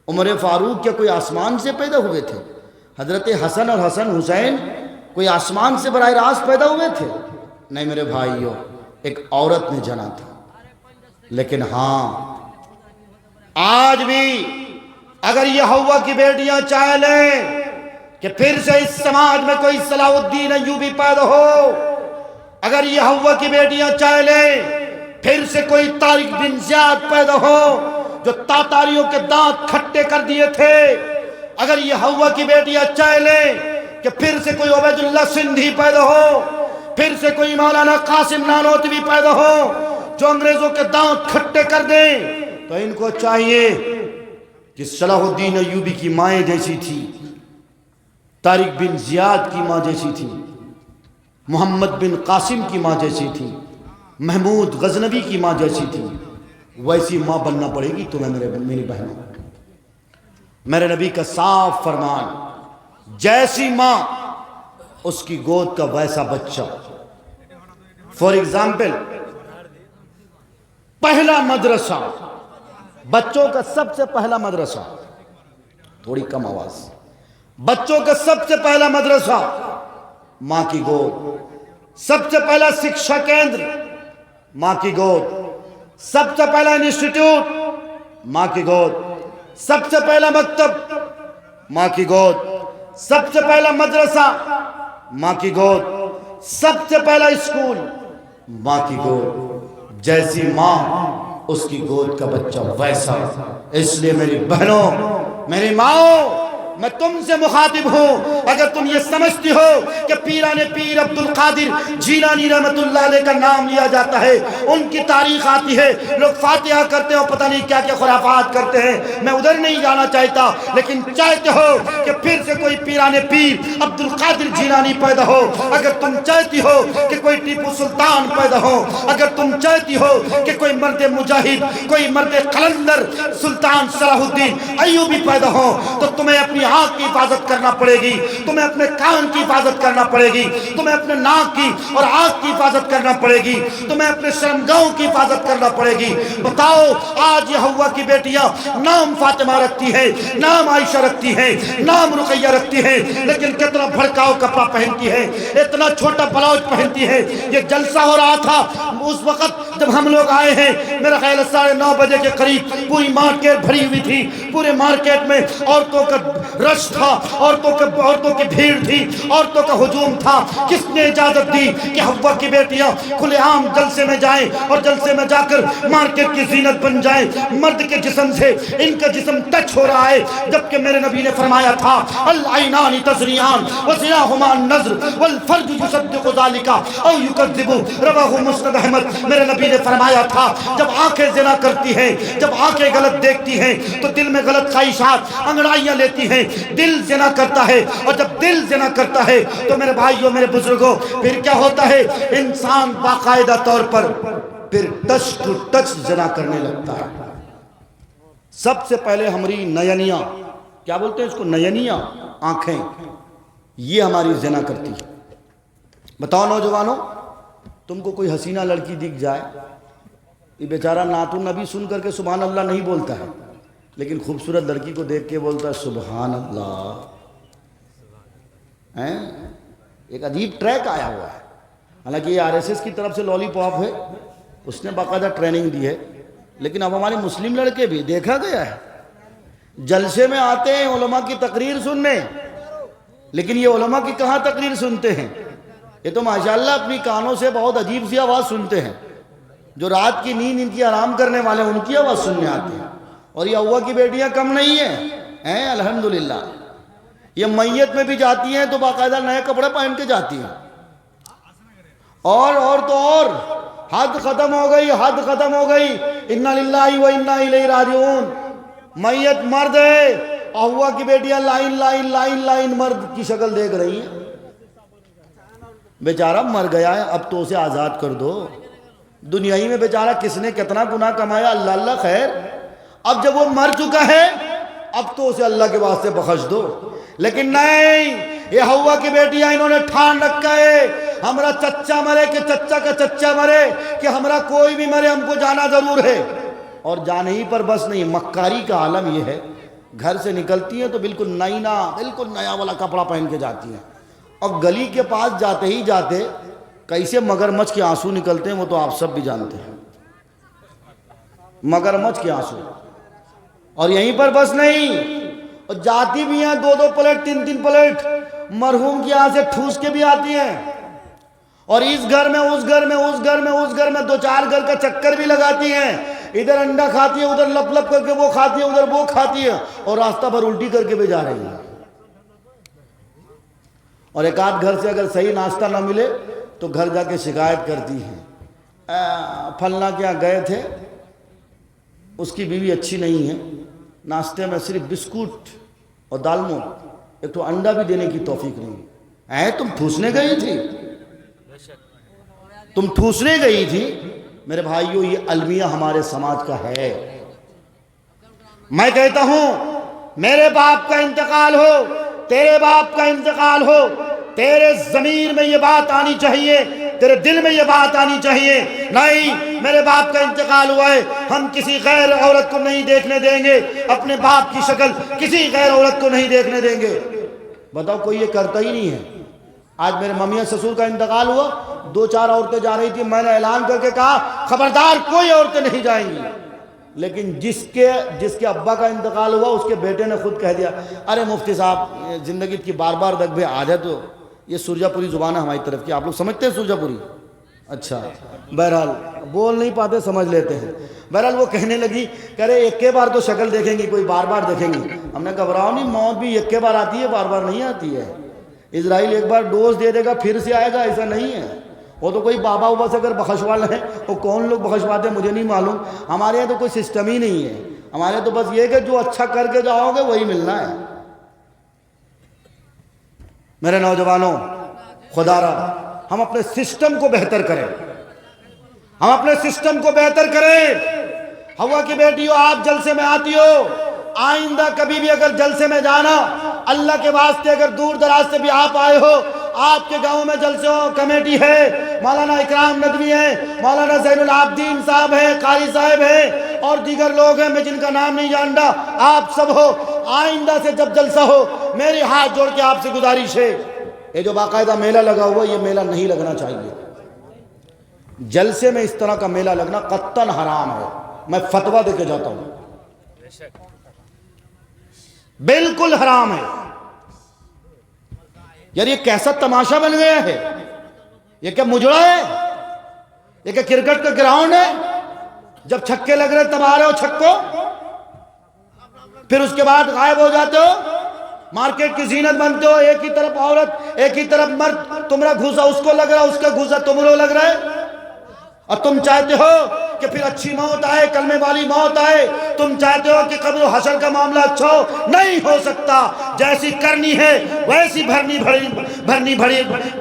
عمر فاروق کیا کوئی آسمان سے پیدا ہوئے تھے؟ حضرت حسن اور حسن حسین کوئی آسمان سے براہ راست پیدا ہوئے تھے؟ نہیں میرے بھائیوں، ایک عورت نے جنا تھا۔ لیکن ہاں، آج بھی اگر یہ ہوا کی بیٹیاں چاہ لیں کہ پھر سے اس سماج میں کوئی صلاح الدین ایوبی پیدا ہو، اگر یہ ہوا کی بیٹیاں چاہ لیں پھر سے کوئی طارق بن زیاد پیدا ہو جو تاتاریوں کے دانت کھٹے کر دیے تھے، اگر یہ ہوا کی بیٹیاں چاہ لیں کہ پھر سے کوئی عبید اللہ سندھی پیدا ہو، پھر سے کوئی مولانا قاسم نانوتوی پیدا ہو جو انگریزوں کے دانت کھٹے کر دیں، تو ان کو چاہیے کہ صلاح الدین ایوبی کی ماں جیسی تھی، طارق بن زیاد کی ماں جیسی تھی، محمد بن قاسم کی ماں جیسی تھی، محمود غزنوی کی ماں جیسی تھی، ویسی ماں بننا پڑے گی تمہیں میری بہنوں۔ میرے نبی کا صاف فرمان، جیسی ماں اس کی گود کا ویسا بچہ۔ فور ایگزامپل، پہلا مدرسہ، بچوں کا سب سے پہلا مدرسہ، تھوڑی کم آواز، بچوں کا سب سے پہلا مدرسہ ماں کی گود، سب سے پہلا شکشا کیندر ماں کی گود، سب سے پہلا انسٹیٹیوٹ ماں کی گود، سب سے پہلا مکتب ماں کی گود، سب سے پہلا مدرسہ ماں کی گود، سب سے پہلا اسکول ماں کی گود۔ جیسی ماں اس کی گود کا بچہ ویسا۔ اس لیے میری بہنوں، میری ماں، میں تم سے مخاطب ہوں، اگر تم یہ سمجھتی ہو کہ پیران پیر عبد القادر جیلانی رحمت اللہ علیہ کا نام لیا جاتا ہے، ان کی تاریخ آتی ہے، لوگ فاتحہ کرتے ہو، پتہ نہیں کیا کیا خرافات کرتے ہیں، میں ادھر نہیں جانا چاہتا، لیکن چاہتے ہو کہ پھر سے کوئی پیران پیر عبد القادر جیلانی پیدا ہو، اگر تم چاہتی ہو کہ کوئی ٹیپو سلطان پیدا ہو، اگر تم چاہتی ہو کہ کوئی مرد مجاہد، کوئی مرد قلندر سلطان صلاح الدین ایوبی پیدا ہو، تو تمہیں اپنی آنکھ کی حفاظت کرنا پڑے گی، تمہیں اپنے کان کی حفاظت کرنا پڑے گی، تمہیں اپنے ناک کی اور آنکھ کی حفاظت کرنا پڑے گی، تمہیں اپنے شرمگاہوں کی حفاظت کرنا پڑے گی۔ بتاؤ، آج یہ ہوا کی بیٹیاں نام فاطمہ رکھتی ہیں، نام عائشہ رکھتی ہیں، نام رقیہ رکھتی ہیں، لیکن کتنا بھڑکاؤ کپڑا پہنتی ہیں، اتنا چھوٹا بلاؤز پہنتی ہیں۔ یہ جلسہ ہو رہا تھا اس وقت جب ہم لوگ آئے ہیں، میرا خیال ہے 9:30 بجے کے قریب، پوری مارکیٹ بھری ہوئی تھی، پورے مارکیٹ میں عورتوں کا رش تھا، عورتوں کی بھیڑ تھی، عورتوں کا ہجوم تھا۔ کس نے اجازت دی کہ ہوا کی بیٹیاں کھلے عام جلسے میں جائیں اور جلسے میں جا کر مارکیٹ کی زینت بن جائیں؟ مرد کے جسم سے ان کا جسم ٹچ ہو رہا ہے، جبکہ میرے نبی نے فرمایا تھا العینان تزریان وزناہما النظر والفرج یصدق ذلك او یکذب، رواہ مسند احمد۔ میرے نبی نے فرمایا تھا جب آنکھیں زنا کرتی ہیں، جب آنکھیں غلط دیکھتی ہیں تو دل میں غلط خواہشات انگڑائیاں لیتی ہیں، دل زنا کرتا ہے، اور جب دل زنا کرتا ہے تو میرے بھائیوں، میرے بزرگوں، پھر کیا ہوتا ہے؟ انسان باقاعدہ طور پر پھر ٹچ ٹو ٹچ زنا کرنے لگتا ہے۔ سب سے پہلے ہماری نینیاں، کیا بولتے ہیں اس کو، نینیاں، آنکھیں، یہ ہماری زنا کرتی ہے۔ بتاؤ نوجوانوں، تم کو کوئی حسینہ لڑکی دکھ جائے، یہ بیچارہ نعت النبی سن کر کے سبحان اللہ نہیں بولتا ہے، لیکن خوبصورت لڑکی کو دیکھ کے بولتا ہے سبحان اللہ۔ ایک عجیب ٹریک آیا ہوا ہے، حالانکہ یہ RSS کی طرف سے لالی پاپ ہے، اس نے باقاعدہ ٹریننگ دی ہے، لیکن اب ہمارے مسلم لڑکے بھی دیکھا گیا ہے جلسے میں آتے ہیں علماء کی تقریر سننے، لیکن یہ علماء کی کہاں تقریر سنتے ہیں؟ یہ تو ماشاءاللہ اپنی کانوں سے بہت عجیب سی آواز سنتے ہیں، جو رات کی نیند ان کی آرام کرنے والے ان کی آواز سننے آتے ہیں۔ اور یہ ہوا کی بیٹیاں کم نہیں ہیں، الحمدللہ، یہ میت میں بھی جاتی ہیں تو باقاعدہ نئے کپڑے پہن کے جاتی ہیں، اور تو اور حد ختم ہو گئی، حد ختم ہو گئی، انا للہ و انا الیہ راجعون۔ میت مرد ہے، اور ہوا کی بیٹیاں لائن لائن لائن لائن مرد کی شکل دیکھ رہی ہیں. بیچارہ مر گیا ہے، اب تو اسے آزاد کر دو. دنیا ہی میں بیچارہ کس نے کتنا گناہ کمایا، اللہ اللہ خیر. اب جب وہ مر چکا ہے اب تو اسے اللہ کے واسطے بخش دو. لیکن نہیں، یہ ہوا کی بیٹیاں انہوں نے ٹھان رکھا ہے ہمارا چچا مرے کہ چچا کا چچا مرے کہ ہمارا کوئی بھی مرے ہم کو جانا ضرور ہے. اور جانے ہی پر بس نہیں، مکاری کا عالم یہ ہے، گھر سے نکلتی ہیں تو بالکل بالکل نیا والا کپڑا پہن کے جاتی ہیں، اور گلی کے پاس جاتے ہی جاتے کیسے مگرمچھ کے آنسو نکلتے ہیں وہ تو آپ سب بھی جانتے ہیں، مگرمچھ کے آنسو. اور یہیں پر بس نہیں، اور جاتی بھی ہیں 2-2 پلیٹ 3-3 پلیٹ مرحوم کی یہاں سے ٹھوس کے بھی آتی ہیں، اور اس گھر میں اس گھر میں اس گھر میں اس گھر میں 2-4 گھر کا چکر بھی لگاتی ہیں. ادھر انڈا کھاتی ہے، ادھر لپ لپ کر کے وہ کھاتی ہے، ادھر وہ کھاتی ہے، اور راستہ پر الٹی کر کے بھی جا رہی ہے. اور ایک آدھ گھر سے اگر صحیح ناشتہ نہ ملے تو گھر جا کے شکایت کرتی ہیں، پھلنا کیا گئے تھے اس کی بیوی اچھی نہیں ہے، ناشتے میں صرف بسکوٹ اور دال موٹ، ایک تو انڈا بھی دینے کی توفیق نہیں. تم ٹھوسنے گئی تھی، تم ٹھوسنے گئی تھی. میرے بھائیو یہ المیہ ہمارے سماج کا ہے. میں کہتا ہوں میرے باپ کا انتقال ہو، تیرے باپ کا انتقال ہو، تیرے ضمیر میں یہ بات آنی چاہیے، تیرے دل میں یہ بات آنی چاہیے، نہیں میرے باپ کا انتقال ہوا ہے، ہم کسی غیر عورت کو نہیں دیکھنے دیں گے، اپنے باپ کی شکل کسی غیر عورت کو نہیں دیکھنے دیں گے. بتاؤ کوئی یہ کرتا ہی نہیں ہے. آج میرے ممیاں سسور کا انتقال ہوا، 2-4 عورتیں جا رہی تھی، میں نے اعلان کر کے کہا خبردار کوئی عورتیں نہیں جائیں گی. لیکن جس کے ابا کا انتقال ہوا اس کے بیٹے نے خود کہہ دیا، ارے مفتی صاحب زندگی کی بار بار دغبے آ جائے تو یہ سرجا پوری زبان ہے ہماری طرف کی، آپ لوگ سمجھتے ہیں سرجا پوری؟ اچھا بہرحال بول نہیں پاتے سمجھ لیتے ہیں. بہرحال وہ کہنے لگی کہ ارے ایک کے بار تو شکل دیکھیں گی، کوئی بار بار دیکھیں گی. ہم نے گھبراؤ نہیں، موت بھی ایک کے بار آتی ہے، بار بار نہیں آتی ہے. اسرائیل ایک بار ڈوز دے دے گا پھر سے آئے گا ایسا نہیں ہے. وہ تو کوئی بابا وبا سے اگر بخشوال ہیں، وہ کون لوگ بخشواتے ہیں مجھے نہیں معلوم. ہمارے یہاں تو کوئی سسٹم ہی نہیں ہے. ہمارے تو بس یہ کہ جو اچھا کر کے جاؤ گے وہی ملنا ہے. میرے نوجوانوں خدا را ہم اپنے سسٹم کو بہتر کریں، ہم اپنے سسٹم کو بہتر کریں. ہوا کی بیٹیوں آپ جلسے میں آتی ہو، آئندہ کبھی بھی اگر جلسے میں جانا، اللہ کے واسطے اگر دور دراز سے بھی آپ آئے ہو، آپ کے گاؤں میں جلسے ہو، کمیٹی ہے، مولانا اکرام ندوی ہیں، مولانا زین العابدین صاحب ہیں، قاری صاحب ہیں اور دیگر لوگ ہیں میں جن کا نام نہیں جانتا، آپ سب ہو، آئندہ سے جب جلسہ ہو میری ہاتھ جوڑ کے آپ سے گزارش ہے، یہ جو باقاعدہ میلہ لگا ہوا یہ میلہ نہیں لگنا چاہیے. جلسے میں اس طرح کا میلہ لگنا قطعاً حرام ہے. میں فتویٰ دے کے جاتا ہوں، بالکل حرام ہے. یار یہ کیسا تماشا بن گیا ہے؟ یہ کیا مجرا ہے؟ یہ کیا کرکٹ کا گراؤنڈ ہے؟ جب چھکے لگ رہے تب آ رہے ہو چھکو، پھر اس کے بعد غائب ہو جاتے ہو، مارکیٹ کی زینت بنتے ہو. ایک ہی طرف عورت ایک ہی طرف مرد، تمہارا گھوسا اس کو لگ رہا اس کا گھوسا تمہارا لگ رہا ہے، اور تم چاہتے ہو کہ پھر اچھی موت آئے، کلمے والی موت آئے. تم چاہتے ہو کہ قبر و حشر کا معاملہ اچھا ہو. نہیں ہو سکتا. جیسی کرنی ہے ویسی بھرنی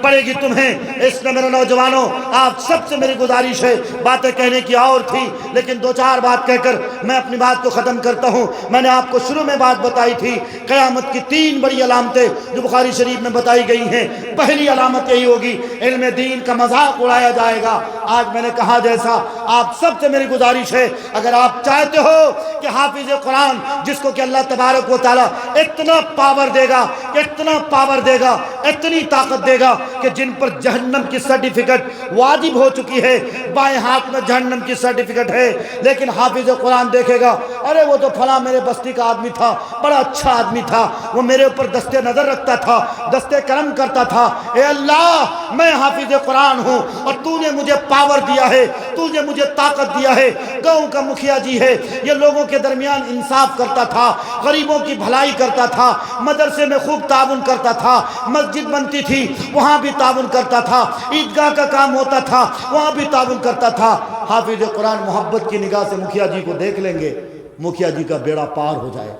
پڑے گی تمہیں. اس میں میرے نوجوانوں آپ سب سے میری گزارش ہے، باتیں کہنے کی اور تھی لیکن 2-4 بات کہہ کر میں اپنی بات کو ختم کرتا ہوں. میں نے آپ کو شروع میں بات بتائی تھی قیامت کی 3 بڑی علامتیں جو بخاری شریف میں بتائی گئی ہیں. پہلی علامت یہی ہوگی علم دین کا مذاق اڑایا جائے گا. آج میں نے کہا جیسا آپ سب سے میری گزارش ہے، اگر آپ چاہتے ہو کہ حافظ قرآن جس کو کہ اللہ تبارک و تعالیٰ اتنا پاور دے گا، اتنا پاور دے گا، اتنی طاقت دے گا کہ جن پر جہنم کی سرٹیفکیٹ واجب ہو چکی ہے، بائیں ہاتھ میں جہنم کی سرٹیفکیٹ ہے، لیکن حافظ قرآن دیکھے گا ارے وہ تو فلاں میرے بستی کا آدمی تھا، بڑا اچھا آدمی تھا، وہ میرے اوپر دستے نظر رکھتا تھا، دستے کرم کرتا تھا. اے اللہ میں حافظ قرآن ہوں اور تو نے مجھے پاور دیا ہے، تو نے مجھے طاقت دیا ہے. گاؤں کا مکھیا جی ہے، یہ لوگوں کے درمیان انصاف کرتا تھا، غریبوں کی بھلائی کرتا تھا، مدرسے میں خوب تعاون کرتا تھا، مسجد بنتی تھی وہاں بھی تعاون کرتا تھا، عیدگاہ کا کام ہوتا تھا وہاں بھی تعاون کرتا تھا. حافظ قرآن محبت کی نگاہ سے مکھیا جی کو دیکھ لیں گے، مکھیا جی کا بیڑا پار ہو جائے.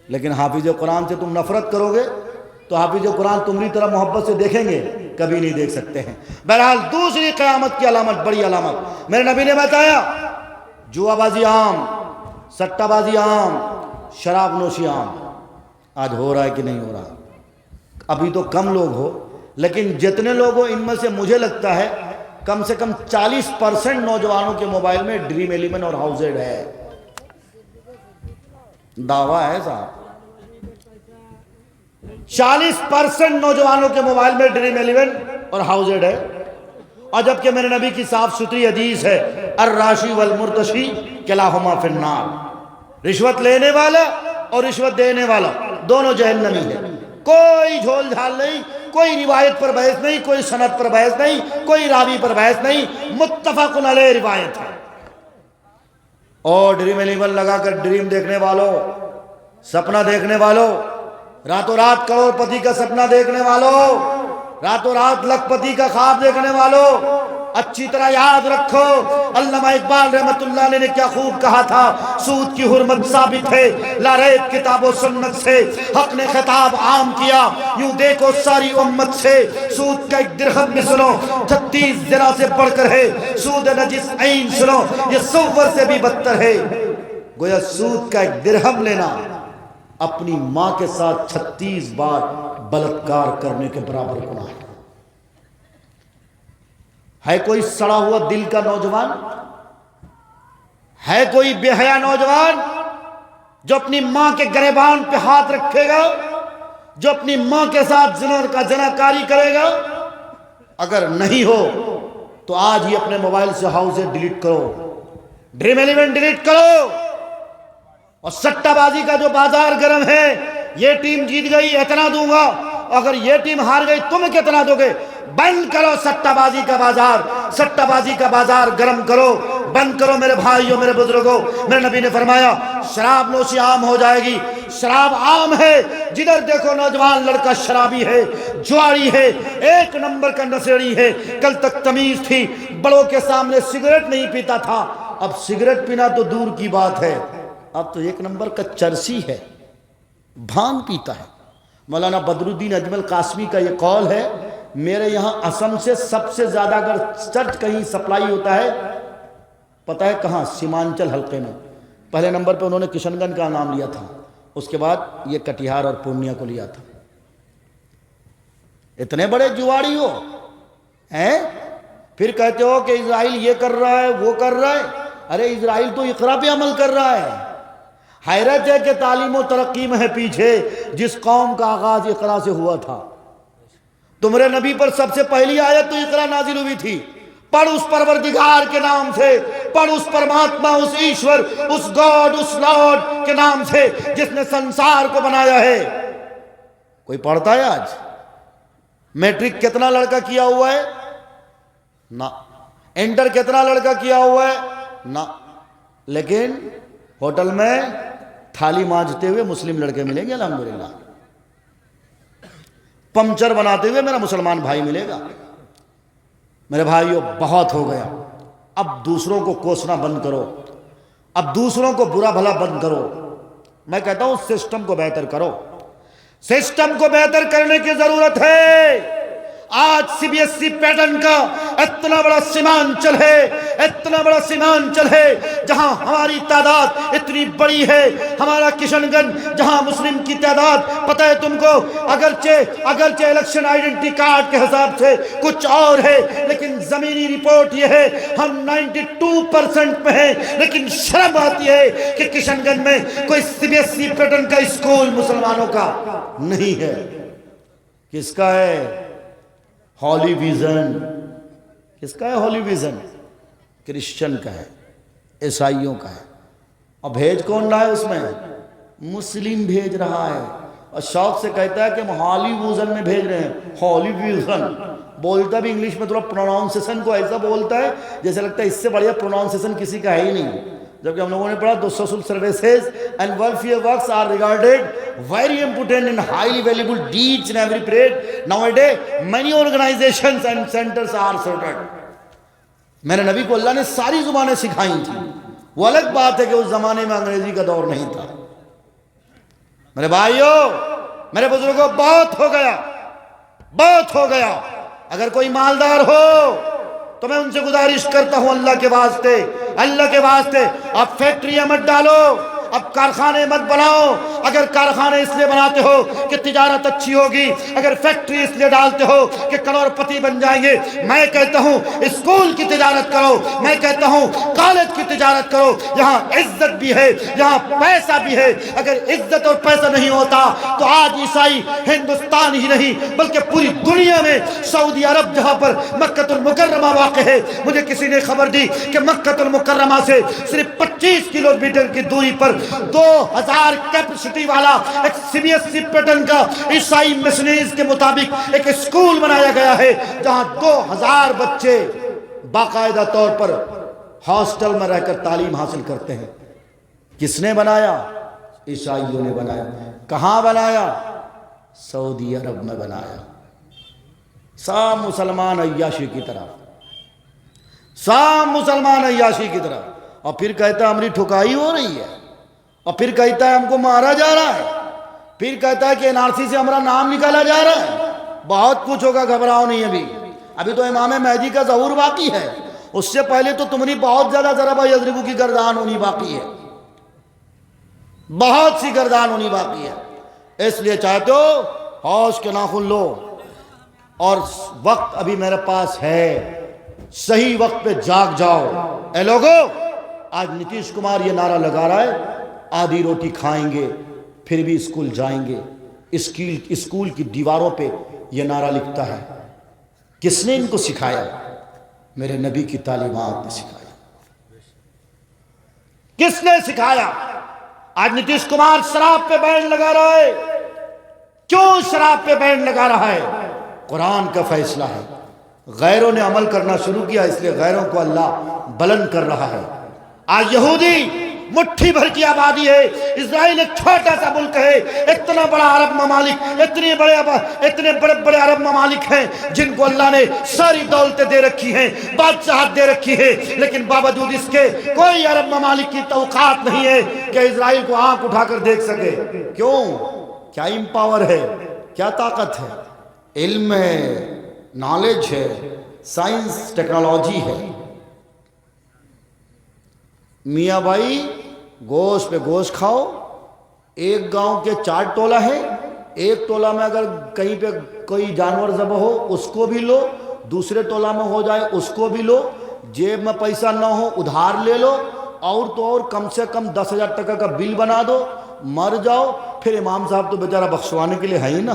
لیکن حافظ قرآن سے تم نفرت کرو گے تو حافظ قرآن تمہاری طرح محبت سے دیکھیں گے؟ کبھی نہیں دیکھ سکتے ہیں۔ بہرحال دوسری قیامت کی علامت، بڑی علامت میرے نبی نے بتایا، جوا بازی عام، سٹہ بازی عام، شراب نوشی عام۔ آج ہو رہا ہے کہ نہیں ہو رہا؟ ابھی تو کم لوگ ہو، لیکن جتنے لوگ ہو ان میں سے مجھے لگتا ہے کم سے کم 40% نوجوانوں کے موبائل میں ڈریم 11 اور ہاؤزڈ ہے۔ دعویٰ ہے صاحب، 40% نوجوانوں کے موبائل میں ڈریم 11 اور ہاؤزڈ ہے۔ اور جبکہ میرے نبی کی صاف ستھری حدیث ہے، الراشی والمرتشی کلاہما فی النار، رشوت لینے والا اور رشوت دینے والا دونوں جہنمی ہیں۔ کوئی جھول جھال نہیں، کوئی روایت پر بحث نہیں، کوئی سند پر بحث نہیں، کوئی راوی پر بحث نہیں، متفق علیہ روایت ہے۔ اور ڈریم 11 لگا کر ڈریم دیکھنے والوں، سپنا دیکھنے والوں، راتوں رات کروڑ پتی کا سپنا دیکھنے والوں، راتوں رات لکھ پتی کا خواب دیکھنے والوں، اچھی طرح یاد رکھو علامہ اقبال رحمت اللہ علیہ نے کیا خوب کہا تھا، سود کی حرمت ثابت ہے لا ریب کتاب و سنت سے، حق نے خطاب عام کیا یوں دیکھو ساری امت سے، سود کا ایک درہم میں سنو 36 زنا سے بڑھ کر ہے، سود نجس عین سنو یہ صور سے بھی بدتر ہے۔ گویا سود کا ایک درہم لینا اپنی ماں کے ساتھ 36 بار بلاత్کار کرنے کے برابر گناہ ہے۔ کوئی سڑا ہوا دل کا نوجوان ہے، کوئی بے حیا نوجوان جو اپنی ماں کے گریبان پہ ہاتھ رکھے گا، جو اپنی ماں کے ساتھ زناکاری کرے گا؟ اگر نہیں ہو تو آج ہی اپنے موبائل سے ہاؤس ڈیلیٹ کرو، ڈریم 11 ڈیلیٹ کرو۔ اور سٹہ بازی کا جو بازار گرم ہے، یہ ٹیم جیت گئی اتنا دوں گا، اگر یہ ٹیم ہار گئی تم کتنا دو گے؟ بند کرو سٹہ بازی کا بازار، سٹہ بازی کا بازار گرم کرو، بند کرو میرے بھائیوں، میرے بزرگوں۔ میرے نبی نے فرمایا شراب نوشی عام ہو جائے گی، شراب عام ہے، جدھر دیکھو نوجوان لڑکا شرابی ہے، جواری ہے، ایک نمبر کا نشیڑی ہے۔ کل تک تمیز تھی، بڑوں کے سامنے سگریٹ نہیں پیتا تھا، اب سگریٹ پینا تو دور کی بات ہے، اب تو ایک نمبر کا چرسی ہے، بھانگ پیتا ہے۔ مولانا بدر الدین اجمل قاسمی کا یہ قول ہے، میرے یہاں اسم سے سب سے زیادہ اگر چرچ کہیں سپلائی ہوتا ہے پتہ ہے کہاں؟ سیمانچل حلقے میں۔ پہلے نمبر پہ انہوں نے کشن گنج کا نام لیا تھا، اس کے بعد یہ کٹیہار اور پورنیہ کو لیا تھا۔ اتنے بڑے جواڑی ہو ہیں، پھر کہتے ہو کہ اسرائیل یہ کر رہا ہے وہ کر رہا ہے۔ ارے اسرائیل تو اقرا پہ عمل کر رہا ہے۔ حیرت ہے کہ تعلیم و ترقی میں ہے پیچھے، جس قوم کا آغاز اقرا سے ہوا تھا۔ تمہارے نبی پر سب سے پہلی آیت تو اقرا نازل ہوئی تھی، پڑھ اس پروردگار کے نام سے، پڑھ اس پرماتما، اس ایشور، اس گاڈ، اس لارڈ کے نام سے جس نے سنسار کو بنایا ہے۔ کوئی پڑھتا ہے آج؟ میٹرک کتنا لڑکا کیا ہوا ہے؟ نہ۔ انٹر کتنا لڑکا کیا ہوا ہے؟ نہ۔ لیکن ہوٹل میں تھالی مانجتے ہوئے مسلم لڑکے ملیں گے الحمدللہ، پنچر بناتے ہوئے میرا مسلمان بھائی ملے گا۔ میرے بھائیوں بہت ہو گیا، اب دوسروں کو کوسنا بند کرو، اب دوسروں کو برا بھلا بند کرو۔ میں کہتا ہوں سسٹم کو بہتر کرو، سسٹم کو بہتر کرنے کی ضرورت ہے۔ آج C B S C pattern کا اتنا بڑا سیمانچل ہے، اتنا بڑا سیمانچل ہے، جہاں ہماری تعداد اتنی بڑی ہے، ہمارا کشن گنج جہاں مسلم کی تعداد پتہ ہے تم کو، اگرچہ الیکشن آئیڈنٹی کارڈ کے حساب سے کچھ اور ہے، لیکن زمینی رپورٹ یہ ہے ہم 92% پہ ہیں۔ لیکن شرم آتی ہے کہ کشن گنج میں کوئی C B S C pattern کا اسکول مسلمانوں کا نہیں ہے۔ کس کا ہے؟ Holy Vision. کس کا ہے ہولی ویژن؟ کرسچن کا ہے، عیسائیوں کا ہے۔ اور بھیج کون رہا ہے اس میں؟ مسلم بھیج رہا ہے، اور شوق سے کہتا ہے کہ ہم ہولی ویژن میں بھیج رہے ہیں۔ ہولی ویژن بولتا بھی انگلش میں تھوڑا پروناؤنسیشن کو ایسا بولتا ہے جیسے لگتا ہے اس سے بڑھیا پروناؤنسیشن کسی کا ہے ہی نہیں۔ جبکہ ہم لوگوں نے پڑھا the social services and welfare works are regarded very important and highly valuable deeds in every period. Nowadays, many organizations and centers are sorted. میرے نبی کو اللہ نے ساری زبانیں سکھائی تھیں، وہ الگ بات ہے کہ اس زمانے میں انگریزی کا دور نہیں تھا۔ میرے بھائیوں، میرے بزرگوں، بہت ہو گیا، بہت ہو گیا۔ اگر کوئی مالدار ہو تو میں ان سے گزارش کرتا ہوں، اللہ کے واسطے، اللہ کے واسطے، اب فیکٹریاں مت ڈالو، اب کارخانے مت بناؤ۔ اگر کارخانے اس لیے بناتے ہو کہ تجارت اچھی ہوگی، اگر فیکٹری اس لیے ڈالتے ہو کہ کروڑ پتی بن جائیں گے، میں کہتا ہوں اسکول کی تجارت کرو، میں کہتا ہوں کالج کی تجارت کرو۔ یہاں عزت بھی ہے، یہاں پیسہ بھی ہے۔ اگر عزت اور پیسہ نہیں ہوتا تو آج عیسائی ہندوستان ہی نہیں بلکہ پوری دنیا میں، سعودی عرب جہاں پر مکہ المکرمہ واقع ہے، مجھے کسی نے خبر دی کہ مکہ المکرمہ سے صرف 25 کلومیٹر کی دوری پر 2000 کیپیسٹی والا ایک C B S C pattern کا عیسائی مشنریز کے مطابق ایک اسکول بنایا گیا ہے، جہاں 2000 بچے باقاعدہ طور پر ہاسٹل میں رہ کر تعلیم حاصل کرتے ہیں۔ کس نے بنایا؟ عیسائیوں نے بنایا۔ کہاں بنایا؟ سعودی عرب میں بنایا۔ سب مسلمان عیاشی کی طرف، سب مسلمان عیاشی کی طرف، اور پھر کہتا ہے ہماری ٹھکائی ہو رہی ہے، اور پھر کہتا ہے ہم کو مارا جا رہا ہے، پھر کہتا ہے کہ NRC سے ہمارا نام نکالا جا رہا ہے۔ بہت کچھ ہوگا، گھبراؤ نہیں۔ ابھی تو امام مہدی کا ظہور باقی ہے، اس سے پہلے تو تمہاری بہت زیادہ ضربہ یضربو کی گردان ہونی باقی ہے، بہت سی گردان ہونی باقی ہے۔ اس لیے چاہتے ہو ہوش کے ناخن لو، اور وقت ابھی میرے پاس ہے، صحیح وقت پہ جاگ جاؤ۔ اے لوگو، آج نتیش کمار یہ نعرہ لگا رہا ہے آدھی روٹی کھائیں گے پھر بھی اسکول جائیں گے، اسکول کی دیواروں پہ یہ نعرہ لکھتا ہے۔ کس نے ان کو سکھایا؟ میرے نبی کی تعلیمات نے سکھایا۔ کس نے سکھایا؟ آج نتیش کمار شراب پہ بین لگا رہا ہے۔ کیوں شراب پہ بین لگا رہا ہے؟ قرآن کا فیصلہ ہے، غیروں نے عمل کرنا شروع کیا، اس لیے غیروں کو اللہ بلند کر رہا ہے۔ آج یہودی مٹھی بھر کی آبادی ہے، اسرائیل ایک چھوٹا سا ملک ہے، اتنا بڑا عرب ممالک، اتنے بڑے بڑے عرب ممالک ہیں جن کو اللہ نے ساری دولتیں دے رکھی ہیں، بادشاہت دے رکھی ہے، لیکن باوجود اس کے کوئی عرب ممالک کی توقعات نہیں ہے کہ اسرائیل کو آنکھ اٹھا کر دیکھ سکے۔ کیوں؟ کیا امپاور ہے، کیا طاقت ہے؟ علم ہے، نالج ہے، سائنس ٹیکنالوجی ہے۔ میاں بھائی گوشت پہ گوشت کھاؤ، ایک گاؤں کے 4 ٹولہ ہیں، ایک ٹولہ میں اگر کہیں پہ کوئی جانور ذبح ہو اس کو بھی لو، دوسرے ٹولہ میں ہو جائے اس کو بھی لو، جیب میں پیسہ نہ ہو ادھار لے لو، اور تو اور کم سے کم 10,000 ٹکا کا بل بنا دو، مر جاؤ۔ پھر امام صاحب تو بیچارہ بخشوانے کے لیے ہے ہی نا،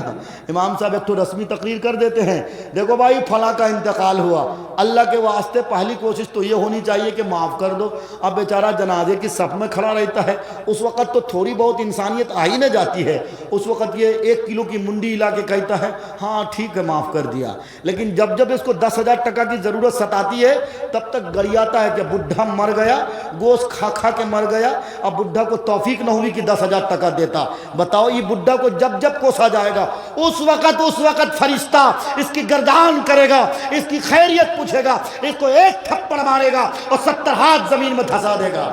امام صاحب ایک تو رسمی تقریر کر دیتے ہیں، دیکھو بھائی فلاں کا انتقال ہوا، اللہ کے واسطے پہلی کوشش تو یہ ہونی چاہیے کہ معاف کر دو۔ اب بیچارہ جنازے کی صف میں کھڑا رہتا ہے، اس وقت تو تھوڑی بہت انسانیت آ ہی نہ جاتی ہے، اس وقت یہ 1 کلو کی منڈی لا کے کہتا ہے ہاں ٹھیک ہے معاف کر دیا، لیکن جب اس کو 10,000 ٹکا کی ضرورت ستاتی ہے تب تک گڑیاتا ہے کہ بڈھا مر گیا، گوشت کھا کھا کے مر گیا، اب بڈھا کو توفیق نہ ہوئی کہ 10,000 ٹکا دیتا۔ بتاؤ یہ بڈھا کو جب کوسا جائے گا اس وقت فرشتہ اس کی گردان کرے گا، اس کی خیریت پوچھے گا، اس کو ایک تھپڑ مارے گا اور 70 ہاتھ زمین میں دھسا دے گا۔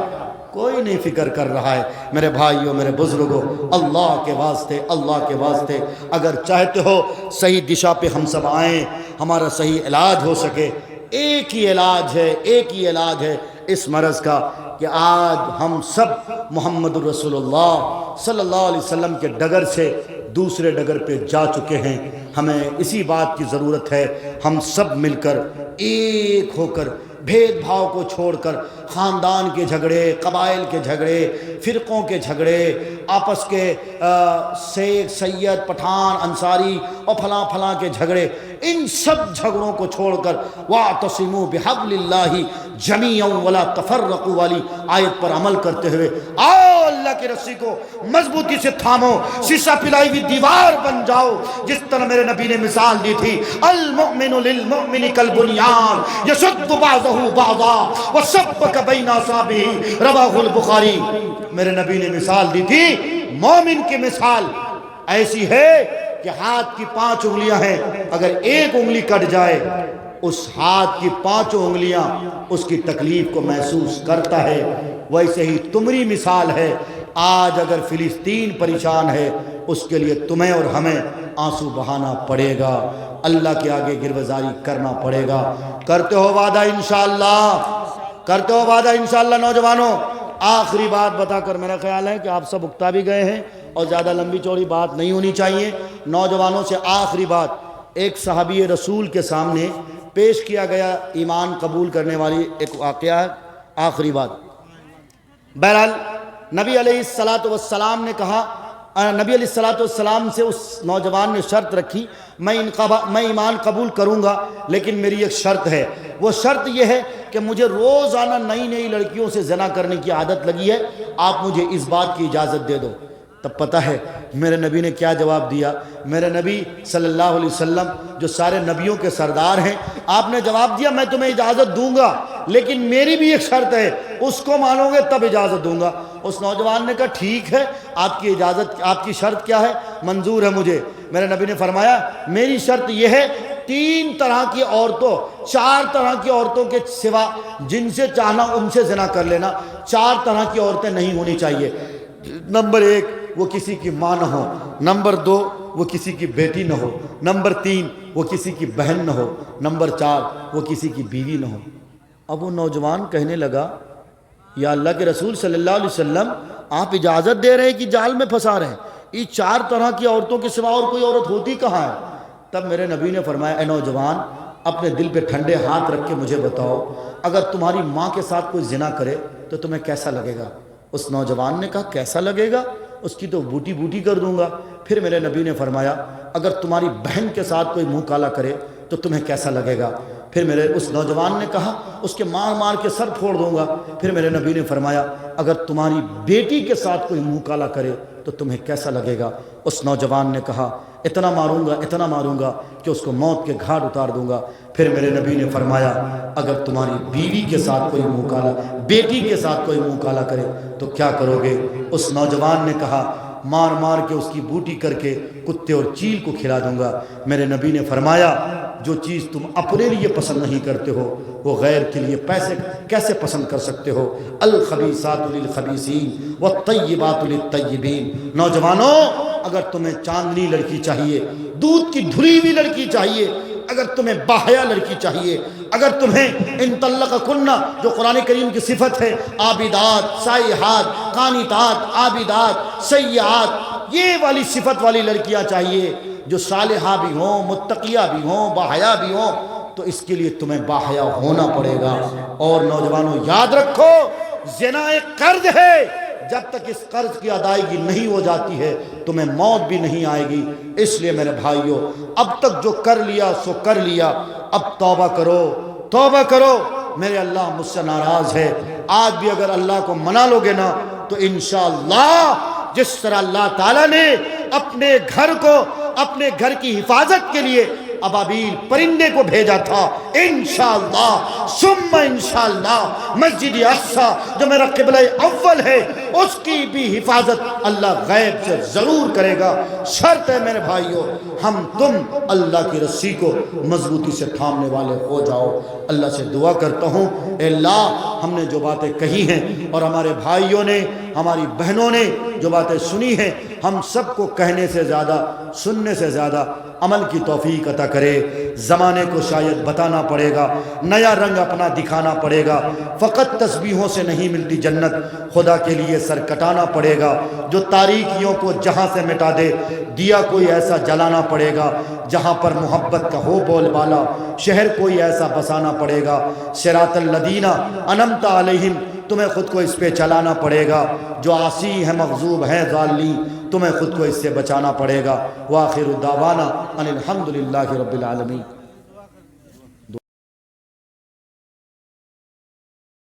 کوئی نہیں فکر کر رہا ہے۔ میرے بھائیوں، میرے بزرگوں، اللہ کے واسطے، اللہ کے واسطے اگر چاہتے ہو صحیح دشا پہ ہم سب آئیں، ہمارا صحیح علاج ہو سکے، ایک ہی علاج ہے اس مرض کا کہ آج ہم سب محمد الرسول اللہ صلی اللہ علیہ وسلم کے ڈگر سے دوسرے ڈگر پہ جا چکے ہیں۔ ہمیں اسی بات کی ضرورت ہے، ہم سب مل کر ایک ہو کر بھید بھاؤ کو چھوڑ کر خاندان کے جھگڑے، قبائل کے جھگڑے، فرقوں کے جھگڑے، آپس کے شیخ سید پٹھان انصاری اور فلاں کے جھگڑے، ان سب جھگڑوں کو چھوڑ کر وَاعْتَصِمُوا بِحَبْلِ اللَّهِ جَمِيعًا وَلَا تَفَرَّقُوا والی آیت پر عمل کرتے ہوئے آؤ اللہ کی رسی کو مضبوطی سے تھامو، شیشہ پلائی ہوئی دیوار بن جاؤ، جس طرح میرے نبی نے مثال دی تھی المؤمن للمؤمن کالبنیان یشد بعضہ بعضا وشبک بین اصابعہ، رواہ البخاری۔ میرے نبی نے مثال دی تھی، مومن کی مثال ایسی ہے کہ ہاتھ کی 5 انگلیاں ہیں، اگر ایک انگلی کٹ جائے اس ہاتھ کی 5 انگلیاں اس کی تکلیف کو محسوس کرتا ہے۔ ویسے ہی تمہاری مثال ہے آج اگر فلسطین پریشان ہے اس کے لیے تمہیں اور ہمیں آنسو بہانا پڑے گا، اللہ کے آگے گروزاری کرنا پڑے گا۔ کرتے ہو وعدہ انشاءاللہ؟ کرتے ہو وعدہ انشاءاللہ نوجوانوں؟ آخری بات بتا کر میرا خیال ہے کہ آپ سب اکتا بھی گئے ہیں اور زیادہ لمبی چوڑی بات نہیں ہونی چاہیے۔ نوجوانوں سے آخری بات، ایک صحابی رسول کے سامنے پیش کیا گیا ایمان قبول کرنے والی ایک واقعہ ہے۔ آخری بات، بہرحال نبی علیہ السلام نے کہا، نبی علیہ السلام سے اس نوجوان نے شرط رکھی، میں ایمان قبول کروں گا لیکن میری ایک شرط ہے۔ وہ شرط یہ ہے کہ مجھے روزانہ نئی نئی لڑکیوں سے زنا کرنے کی عادت لگی ہے، آپ مجھے اس بات کی اجازت دے دو۔ تب پتہ ہے میرے نبی نے کیا جواب دیا؟ میرے نبی صلی اللہ علیہ وسلم جو سارے نبیوں کے سردار ہیں، آپ نے جواب دیا میں تمہیں اجازت دوں گا لیکن میری بھی ایک شرط ہے، اس کو مانو گے تب اجازت دوں گا۔ اس نوجوان نے کہا ٹھیک ہے، آپ کی اجازت، آپ کی شرط کیا ہے؟ منظور ہے مجھے۔ میرے نبی نے فرمایا میری شرط یہ ہے، 3 طرح کی عورتوں، 4 طرح کی عورتوں کے سوا جن سے چاہنا ان سے زنا کر لینا، 4 طرح کی عورتیں نہیں ہونی چاہیے۔ نمبر 1 وہ کسی کی ماں نہ ہو، نمبر 2 وہ کسی کی بیٹی نہ ہو، نمبر 3 وہ کسی کی بہن نہ ہو، نمبر 4 وہ کسی کی بیوی نہ ہو۔ اب وہ نوجوان کہنے لگا یا اللہ کے رسول صلی اللہ علیہ وسلم، آپ اجازت دے رہے ہیں کہ جال میں پھنسا رہے ہیں؟ یہ 4 طرح کی عورتوں کے سوا اور کوئی عورت ہوتی کہاں ہے؟ تب میرے نبی نے فرمایا اے نوجوان، اپنے دل پہ ٹھنڈے ہاتھ رکھ کے مجھے بتاؤ، اگر تمہاری ماں کے ساتھ کوئی زنا کرے تو تمہیں کیسا لگے گا؟ اس نوجوان نے کہا کیسا لگے گا؟ اس کی تو بوٹی بوٹی کر دوں گا۔ پھر میرے نبی نے فرمایا اگر تمہاری بہن کے ساتھ کوئی منہ کالا کرے تو تمہیں کیسا لگے گا؟ پھر اس نوجوان نے کہا اس کے مار مار کے سر پھوڑ دوں گا۔ پھر میرے نبی نے فرمایا اگر تمہاری بیٹی کے ساتھ کوئی منہ کالا کرے تو تمہیں کیسا لگے گا؟ اس نوجوان نے کہا اتنا ماروں گا کہ اس کو موت کے گھاٹ اتار دوں گا۔ پھر میرے نبی نے فرمایا اگر تمہاری بیوی کے ساتھ کوئی منہ کالا، بیٹی کے ساتھ کوئی منہ کالا کرے تو کیا کرو گے؟ اس نوجوان نے کہا مار مار کے اس کی بوٹی کر کے کتے اور چیل کو کھلا دوں گا۔ میرے نبی نے فرمایا جو چیز تم اپنے لیے پسند نہیں کرتے ہو وہ غیر کے لیے پیسے کیسے پسند کر سکتے ہو؟ الخبیثات للخبیثین والطیبات للطیبین۔ نوجوانوں، اگر تمہیں چاندنی لڑکی چاہیے، دودھ کی دھلی ہوئی لڑکی چاہیے، اگر تمہیں باحیا لڑکی چاہیے، اگر تمہیں ان طلقکن جو قرآن کریم کی صفت ہے، عابدات، سائحات، قانتات، عابدات، سیئات، یہ والی صفت والی لڑکیاں چاہیے جو صالحہ بھی ہوں، متقیہ بھی ہوں، باحیا بھی ہوں، تو اس کے لیے تمہیں باحیا ہونا پڑے گا۔ اور نوجوانوں یاد رکھو زنا ایک قرض ہے، جب تک اس قرض کی ادائیگی نہیں ہو جاتی ہے تمہیں موت بھی نہیں آئے گی۔ اس لیے میرے بھائیوں اب تک جو کر لیا سو کر لیا، اب توبہ کرو۔ میرے اللہ مجھ سے ناراض ہے، آج بھی اگر اللہ کو منا لو گے نا تو انشاءاللہ جس طرح اللہ تعالیٰ نے اپنے گھر کی حفاظت کے لیے ابابیل پرندے کو بھیجا تھا، انشاءاللہ ثم انشاءاللہ مسجد اقصی جو میرا قبلہ اول ہے اس کی بھی حفاظت اللہ غیب سے ضرور کرے گا۔ شرط ہے میرے بھائیوں ہم تم اللہ کی رسی کو مضبوطی سے تھامنے والے ہو جاؤ۔ اللہ سے دعا کرتا ہوں اے اللہ ہم نے جو باتیں کہی ہیں اور ہمارے بھائیوں نے، ہماری بہنوں نے جو باتیں سنی ہیں، ہم سب کو کہنے سے زیادہ، سننے سے زیادہ عمل کی توفیق عطا کرے۔ زمانے کو شاید بتانا پڑے گا، نیا رنگ اپنا دکھانا پڑے گا، فقط تسبیحوں سے نہیں ملتی جنت، خدا کے لیے سر کٹانا پڑے گا۔ جو تاریکیوں کو جہاں سے مٹا دے، دیا کوئی ایسا جلانا پڑے گا جہاں پر محبت کا ہو بول بالا، شہر کوئی ایسا بسانا پڑے گا۔ صراط الذین انعمت علیہم تمہیں خود کو اس پہ چلانا پڑے گا، جو عاصی ہیں مغضوب ہیں ضالین تمہیں خود کو اس سے بچانا پڑے گا۔ وآخر دعوانا ان الحمدللہ رب العالمین۔